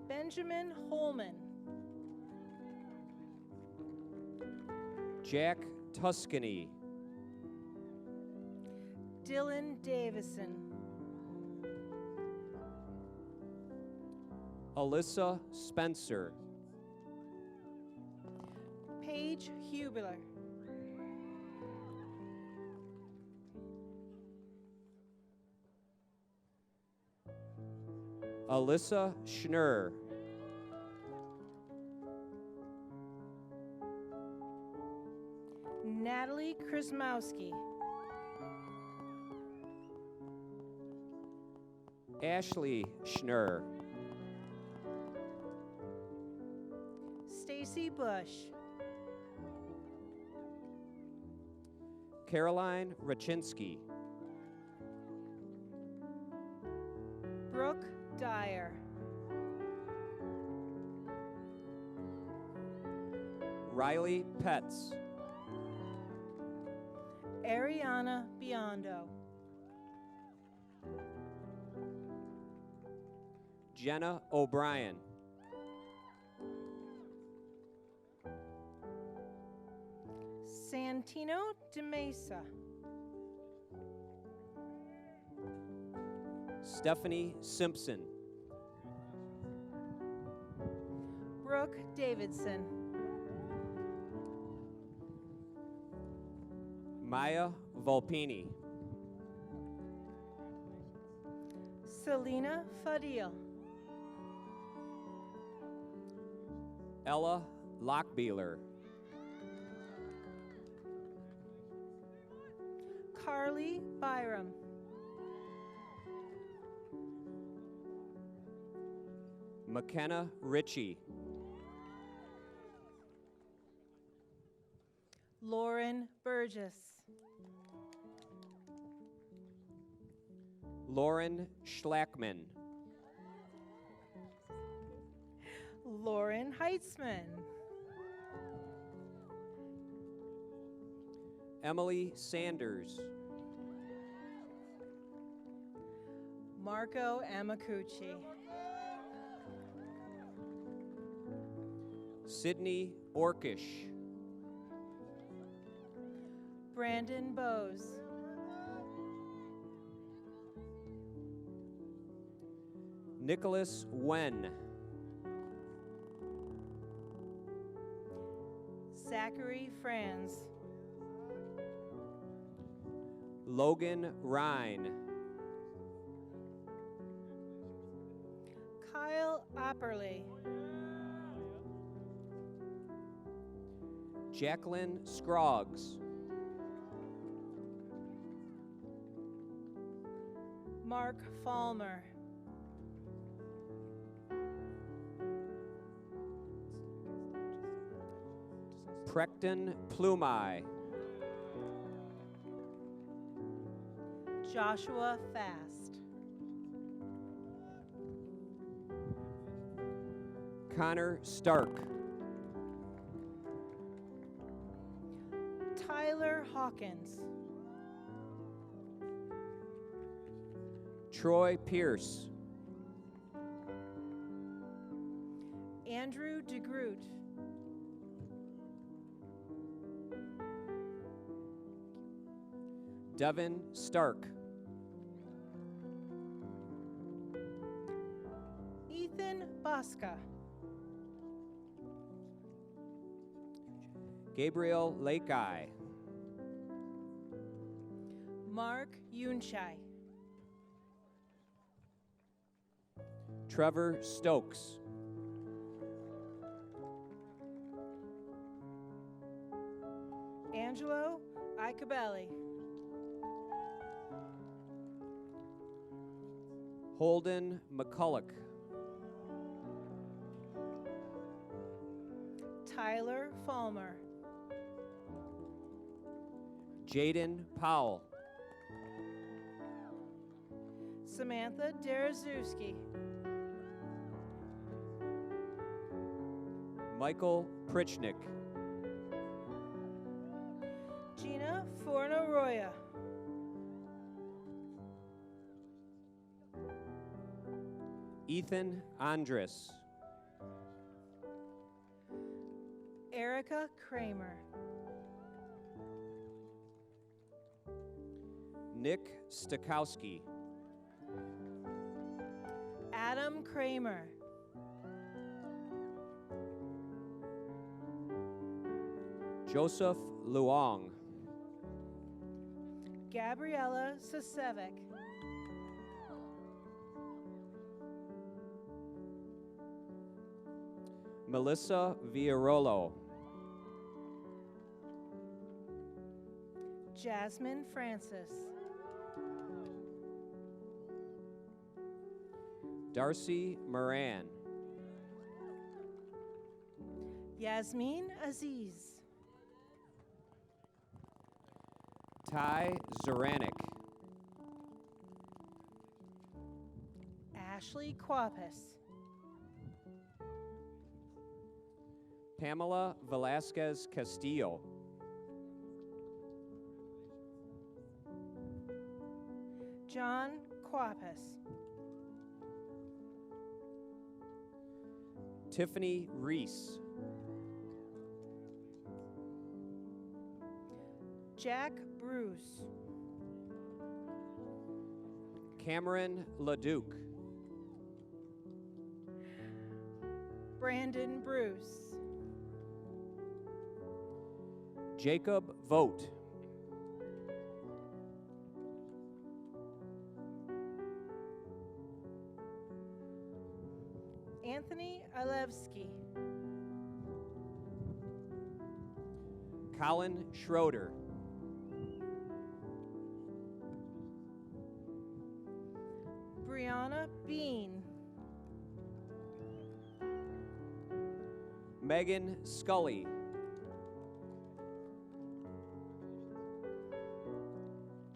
Benjamin Holman. Jack Tuscany, Dylan Davison, Alyssa Spencer, Paige Hubler, Alyssa Schnurr, Natalie Krasmowski, Ashley Schnurr, Stacy Bush, Caroline Rachinsky, Brooke Dyer, Riley Petz, Ariana Biondo, Jenna O'Brien, Santino de Mesa, Stephanie Simpson, Brooke Davidson, Maya Volpini, Selena Fadhil, Ella Lockbeeler, Carly Byram, McKenna Ritchie, Lauren Burgess, Lauren Schlackman, Lauren Heitzman, Emily Sanders, Marco Amacucci, Sydney Orkish, Brandon Bowes, Nicholas Wen, Zachary Franz, Logan Rhine, Kyle Opperly, Jacqueline Scroggs, Mark Falmer, Precton Plumai, Joshua Fast, Connor Stark, Tyler Hawkins, Troy Pierce, Andrew DeGroot, Devin Stark, Ethan Bosca, Gabriel Lakei, Mark Yunchai, Trevor Stokes, Angelo Icabelli, Holden McCulloch, Tyler Falmer, Jaden Powell, Samantha Derazuski, Michael Prichnick, Gina Fornaroya, Ethan Andres, Erica Kramer, Nick Stokowski. Adam Kramer. Joseph Luong. Gabriella Sasevic. Melissa Villarolo. Jasmine Francis. Darcy Moran. Yasmin Aziz. Ty Zoranik. Ashley Quapis. Pamela Velasquez Castillo. John Quapis. Tiffany Reese. Jack Bruce. Cameron LaDuke. Brandon Bruce. Jacob Vogt. Anthony Alevsky. Colin Schroeder. Brianna Bean. Megan Scully.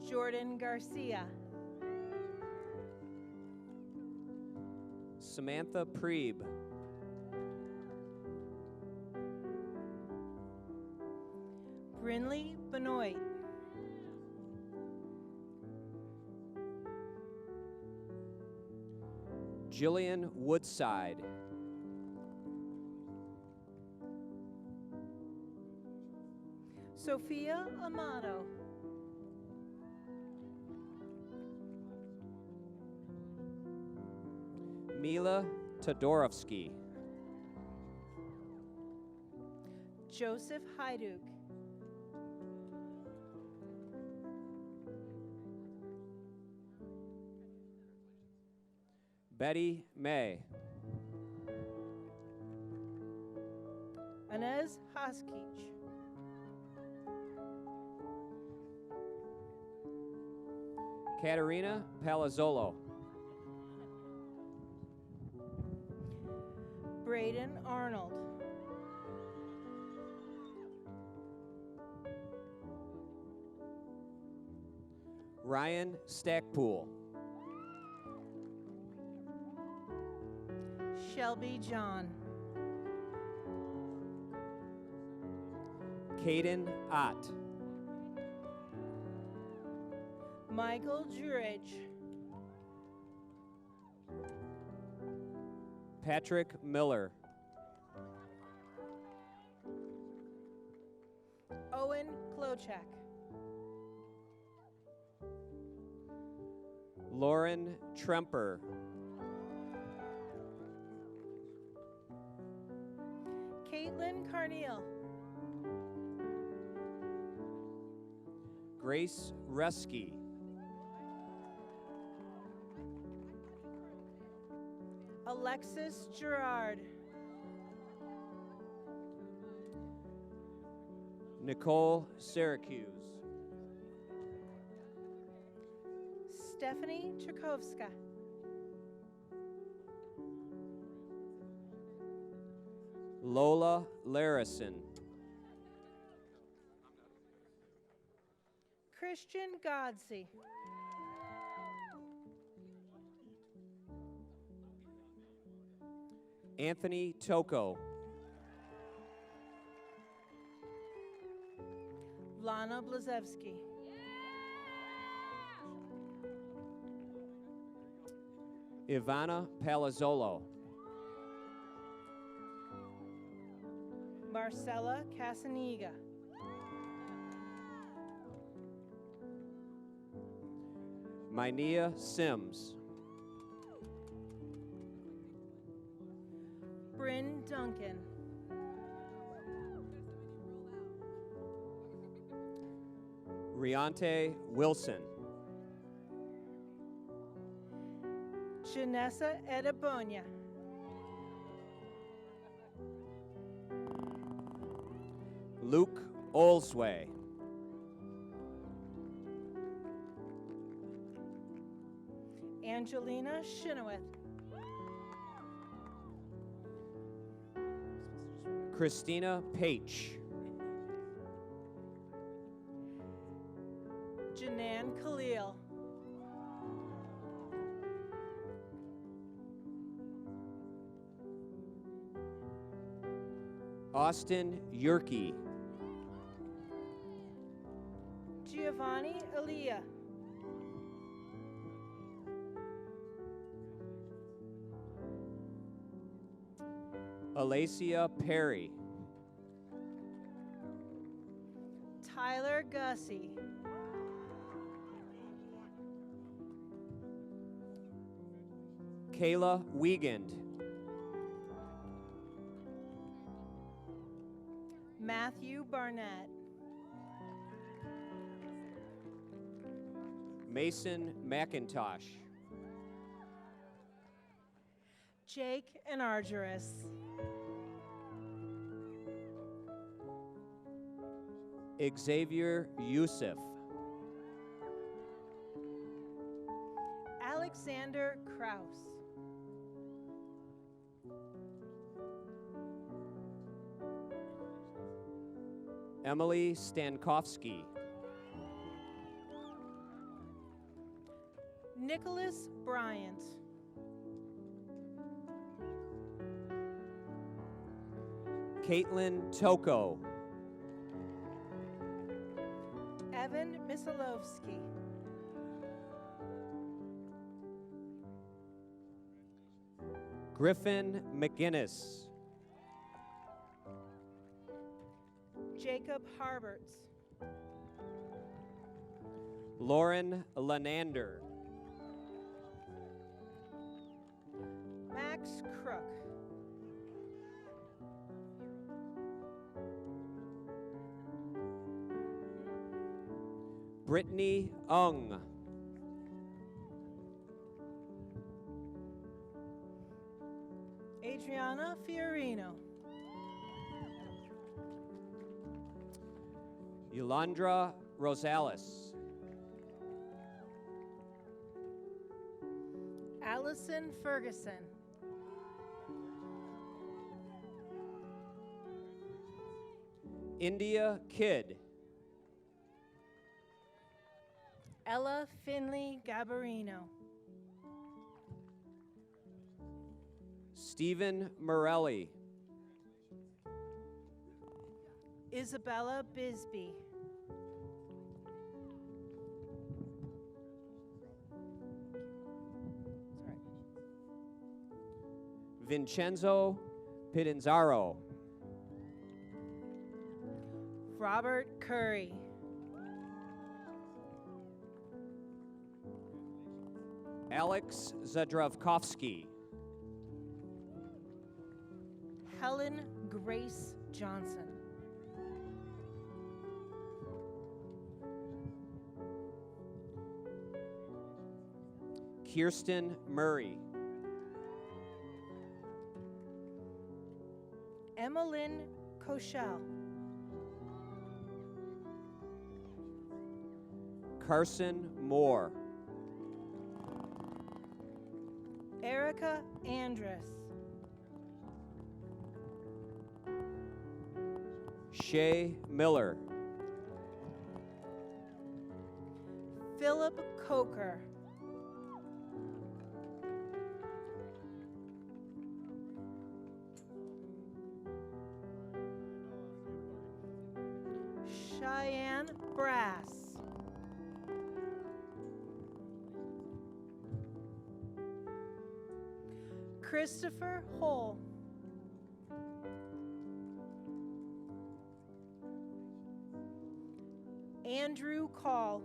Jordan Garcia. Samantha Preeb. Brinley Benoit. Jillian Woodside. Sophia Amato. Mila Todorovsky. Joseph Hajduk. Betty May. Inez Hoskich. Katerina Palazzolo. Braden Arnold. Ryan Stackpool. Shelby John. Caden Ott. Michael Jurich. Patrick Miller. Owen Klochek. Lauren Tremper. Caitlin Carneal. Grace Reski. Alexis Gerard. Nicole Syracuse. Stephanie Tchaikovska. Lola Larison. Christian Godsey. Anthony Toko. Lana Blazewski. Ivana Palazzolo. Marcella Casaniga. Minea Sims. Bryn Duncan. Riante Wilson. Janessa Edabonia. Luke Olsway. Angelina Chenoweth. Christina Page. Janan Khalil. Austin Yerke. Giovanni Elia. Alacia Perry. Tyler Gussie. Kayla Wiegand. Matthew Barnett. Mason McIntosh. Jake Anargerus. Xavier Youssef. Alexander Kraus. Emily Stankowski. Nicholas Bryant. Caitlin Toko. Evan Misalowski. Griffin McGinnis. Jacob Harberts. Lauren Lenander. Max Crook. Brittany Ung. Adriana Fiorino. Yolandra Rosales. Allison Ferguson. India Kidd. Ella Finley Gabarino. Stephen Morelli. Isabella Bisbee. Vincenzo Pidanzaro. Robert Curry. Alex Zadrovkovsky. Helen Grace Johnson. Kirsten Murray. Emmeline Koshel. Carson Moore. Erica Andrus. Shay Miller. Philip Coker. Cheyenne Brass. Christopher Hull. Andrew Call.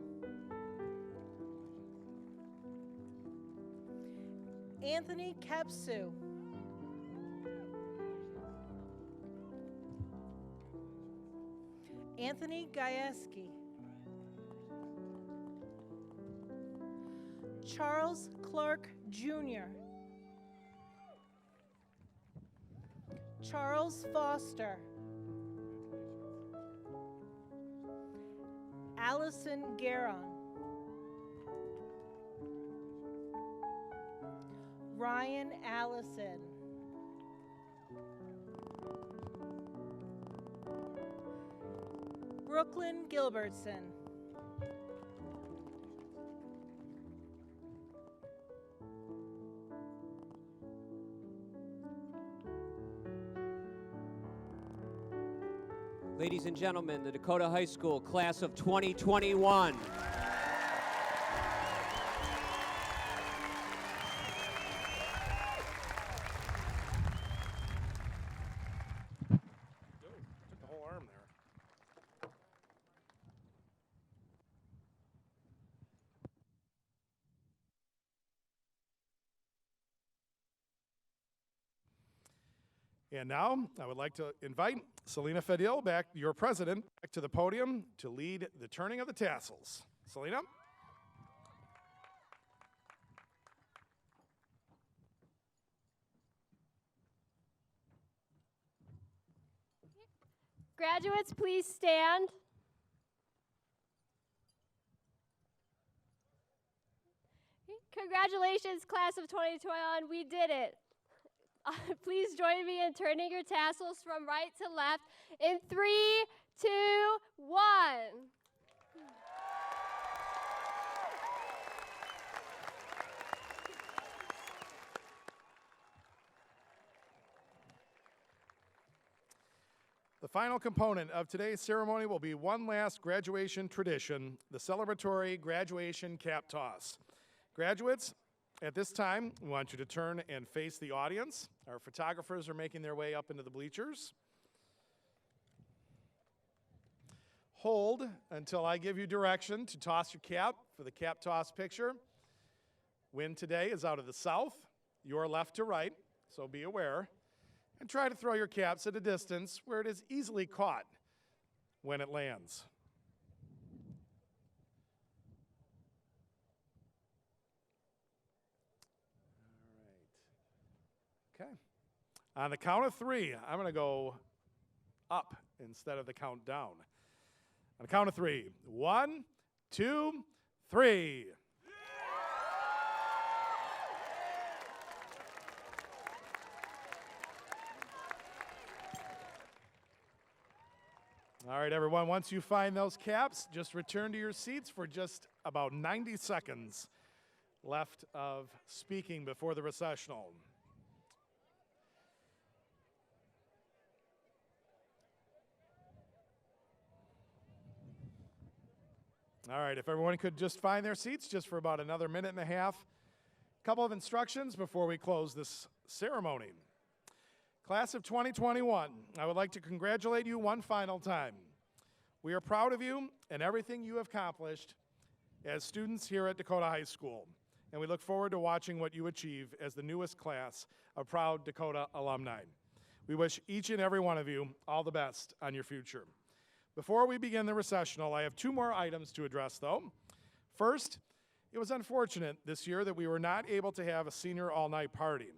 Anthony Kepsu. Anthony Gajewski. Charles Clark Jr. Charles Foster. Allison Garon. Ryan Allison. Brooklyn Gilbertson. Ladies and gentlemen, the Dakota High School class of 2021. Took the whole arm there. And now I would like to invite Selena Fadhil, your president, back to the podium to lead the turning of the tassels. Selena? Graduates, please stand. Congratulations, class of 2021, we did it. Please join me in turning your tassels from right to left in 3, 2, 1. The final component of today's ceremony will be one last graduation tradition, the celebratory graduation cap toss. Graduates, at this time, we want you to turn and face the audience. Our photographers are making their way up into the bleachers. Hold until I give you direction to toss your cap for the cap toss picture. Wind today is out of the south, your left to right, so be aware. And try to throw your caps at a distance where it is easily caught when it lands. Okay. On the count of 3, I'm going to go up instead of the count down. On the count of 3, 1, 2, 3. All right, everyone, once you find those caps, just return to your seats for just about 90 seconds left of speaking before the recessional. All right, if everyone could just find their seats just for about another minute and a half. A couple of instructions before we close this ceremony. Class of 2021, I would like to congratulate you one final time. We are proud of you and everything you have accomplished as students here at Dakota High School, and we look forward to watching what you achieve as the newest class of proud Dakota alumni. We wish each and every one of you all the best on your future. Before we begin the recessional, I have 2 more items to address, though. First, it was unfortunate this year that we were not able to have a senior all-night party.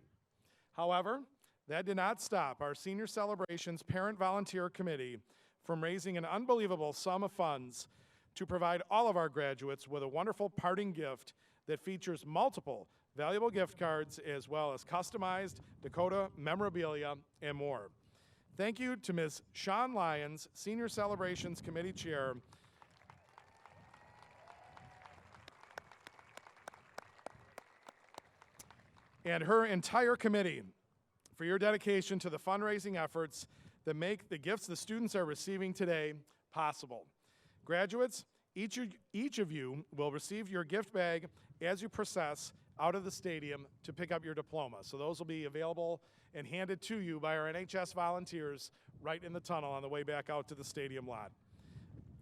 However, that did not stop our Senior Celebrations Parent Volunteer Committee from raising an unbelievable sum of funds to provide all of our graduates with a wonderful parting gift that features multiple valuable gift cards as well as customized Dakota memorabilia and more. Thank you to Ms. Shawn Lyons, Senior Celebrations Committee Chair, and her entire committee for your dedication to the fundraising efforts that make the gifts the students are receiving today possible. Graduates, each of you will receive your gift bag as you process out of the stadium to pick up your diploma. So those will be available and handed to you by our NHS volunteers right in the tunnel on the way back out to the stadium lot.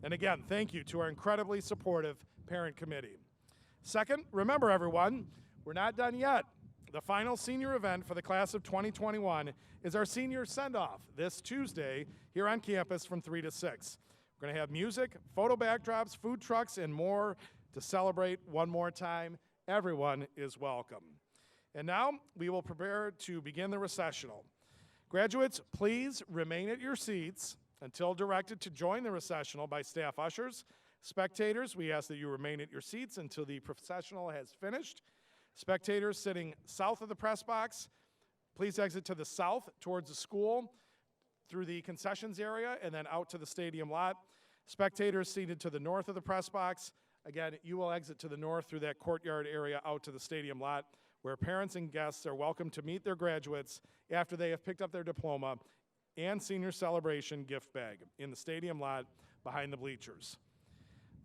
And again, thank you to our incredibly supportive parent committee. Second, remember everyone, we're not done yet. the final senior event for the class of 2021 is our senior send-off this Tuesday here on campus from 3 to 6. We're going to have music, photo backdrops, food trucks, and more to celebrate one more time. Everyone is welcome. And now we will prepare to begin the recessional. Graduates, please remain at your seats until directed to join the recessional by staff ushers. Spectators, we ask that you remain at your seats until the processional has finished. Spectators sitting south of the press box, please exit to the south towards the school through the concessions area and then out to the stadium lot. Spectators seated to the north of the press box, again, you will exit to the north through that courtyard area out to the stadium lot, where parents and guests are welcome to meet their graduates after they have picked up their diploma and senior celebration gift bag in the stadium lot behind the bleachers.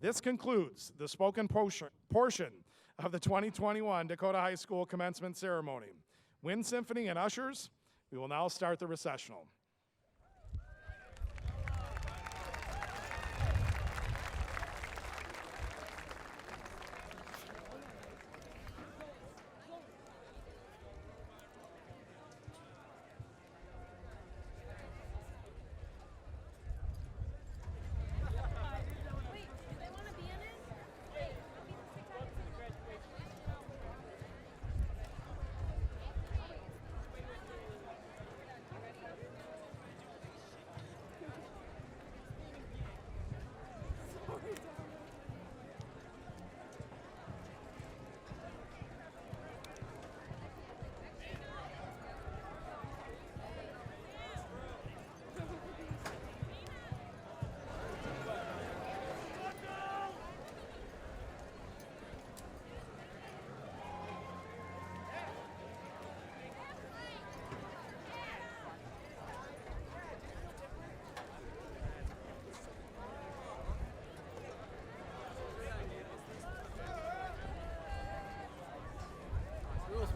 This concludes the spoken portion of the 2021 Dakota High School commencement ceremony. Wind Symphony and ushers, we will now start the recessional.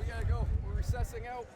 We gotta go. We're recessing out.